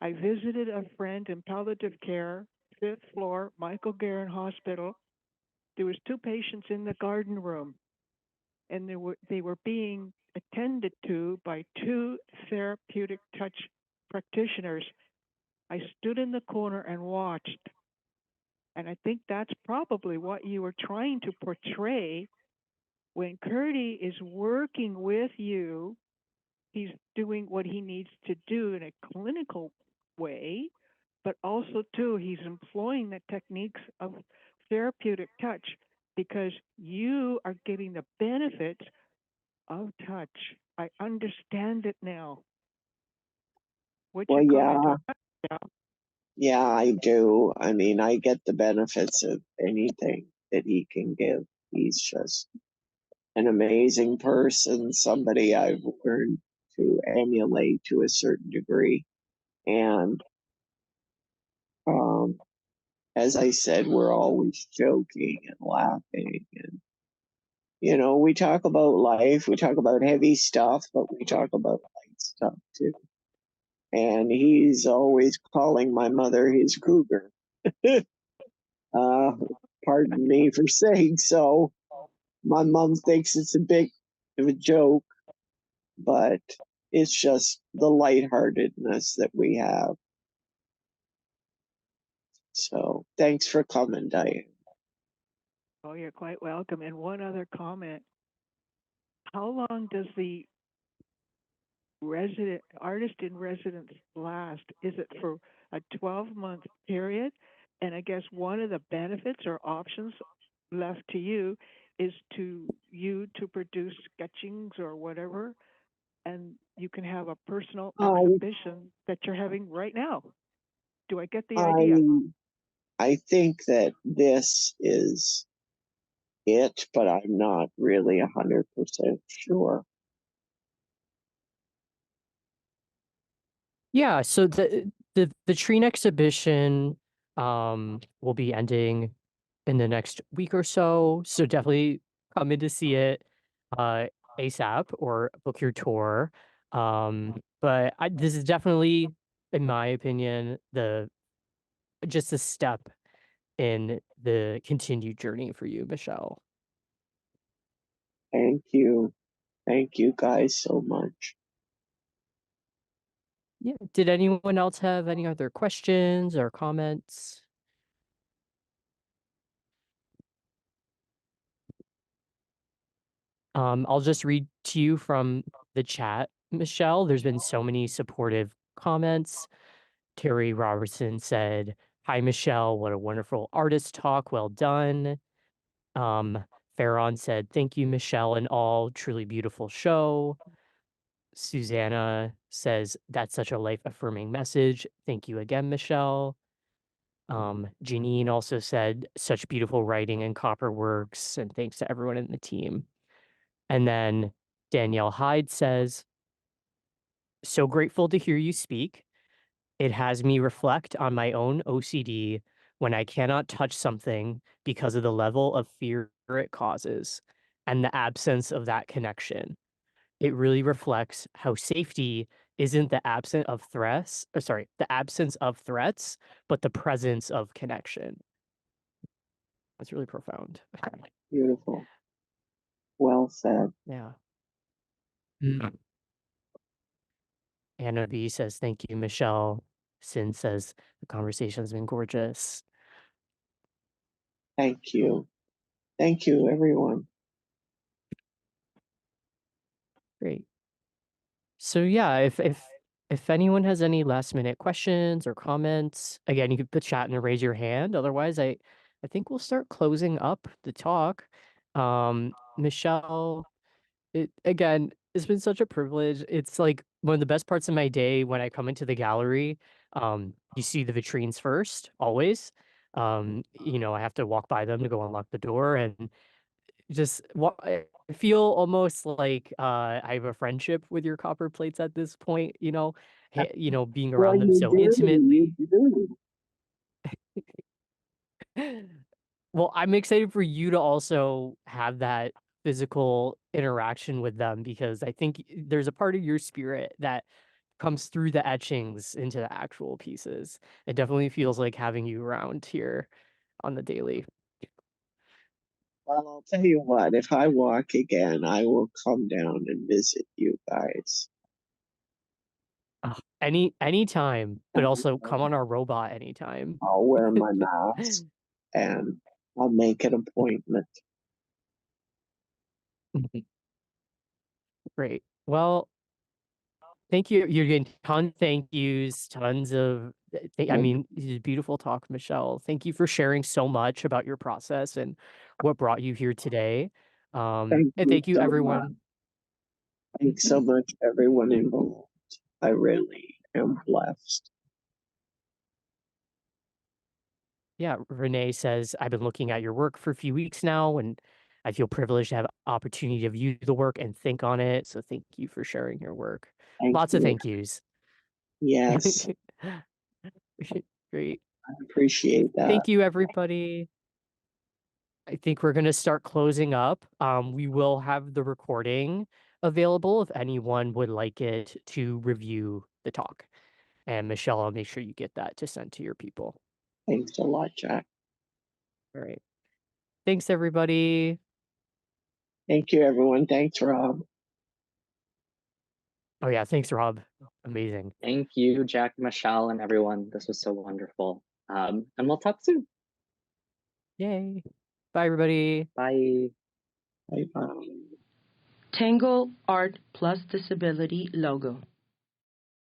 I visited a friend in palliative care, 5th floor, Michael Garron Hospital. There was 2 patients in the garden room, and they were being attended to by 2 therapeutic touch practitioners. I stood in the corner and watched. And I think that's probably what you were trying to portray when Kurti is working with you. He's doing what he needs to do in a clinical way, but also too he's employing the techniques of therapeutic touch because you are getting the benefits of touch. I understand it now. What's Well, your comment on that? yeah, I do. I mean, I get the benefits of anything that he can give. He's just an amazing person, somebody I've learned to emulate to a certain degree. And as I said, we're always joking and laughing. And, you know, we talk about life, we talk about heavy stuff, but we talk about light stuff too. And he's always calling my mother his cougar. uh, Pardon me for saying so. My mom thinks it's a bit of a joke, but it's just the lightheartedness that we have. So thanks for coming, Diane. Oh, you're quite welcome. And one other comment. How long does the resident artist in residence last? Is it for a 12-month period? And I guess one of the benefits or options left to you is to produce sketchings or whatever, and you can have a personal exhibition that you're having right now. Do I get the idea? I think that this is it, but I'm not really 100% sure. Yeah, so the Treen exhibition will be ending in the next week or so. So definitely come in to see it ASAP or book your tour. But this is definitely, in my opinion, just a step in the continued journey for you, Michelle. Thank you. Thank you guys so much. Yeah. Did anyone else have any other questions or comments? I'll just read to you from the chat, Michelle. There's been so many supportive comments. Terry Robertson said, "Hi, Michelle. What a wonderful artist talk. Well done." Farron said, "Thank you, Michelle, and all. Truly beautiful show." Susanna says, "That's such a life-affirming message. Thank you again, Michelle." Janine also said, "Such beautiful writing and copper works, and thanks to everyone in the team." And then Danielle Hyde says, "So grateful to hear you speak. It has me reflect on my own OCD when I cannot touch something because of the level of fear it causes and the absence of that connection. It really reflects how safety isn't the absence of threats, but the presence of connection." That's really profound. Beautiful. Well said. Yeah. Anna B says, "Thank you, Michelle." Sin says, "The conversation has been gorgeous." Thank you. Thank you, everyone. Great. So yeah, if anyone has any last minute questions or comments, again, you can put chat and raise your hand. Otherwise, I think we'll start closing up the talk. Michelle, it's been such a privilege. It's like one of the best parts of my day when I come into the gallery. You see the vitrines first, always. I have to walk by them to go unlock the door, and I feel almost like I have a friendship with your copper plates at this point, being Well, around them you so do. intimately. You do. Well, I'm excited for you to also have that physical interaction with them because I think there's a part of your spirit that comes through the etchings into the actual pieces. It definitely feels like having you around here on the daily. Well, I'll tell you what, if I walk again, I will come down and visit you guys. Anytime, but also come on our robot anytime. I'll wear my mask and I'll make an appointment. Great. Well, thank you. You're getting tons of thank yous, tons of, I mean, this is a beautiful talk, Michelle. Thank you for sharing so much about your process and what brought you here today. And thank you, so everyone. much. Thanks so much, everyone involved. I really am blessed. Yeah, Renee says, "I've been looking at your work for a few weeks now, and I feel privileged to have opportunity to view the work and think on it. So thank you for sharing your work. Thank Lots of you. thank yous. Yes, Great. I appreciate that. Thank you, everybody. I think we're going to start closing up. We will have the recording available if anyone would like it to review the talk. And Michelle, I'll make sure you get that to send to your people. Thanks a lot, Jack. All right. Thanks, everybody. Thank you, everyone. Thanks, Rob. Oh, yeah. Thanks, Rob. Amazing. Thank you, Jack, Michelle, and everyone. This was so wonderful. And we'll talk soon. Yay. Bye, everybody. Bye. Bye-bye. Tango Art Plus Disability logo.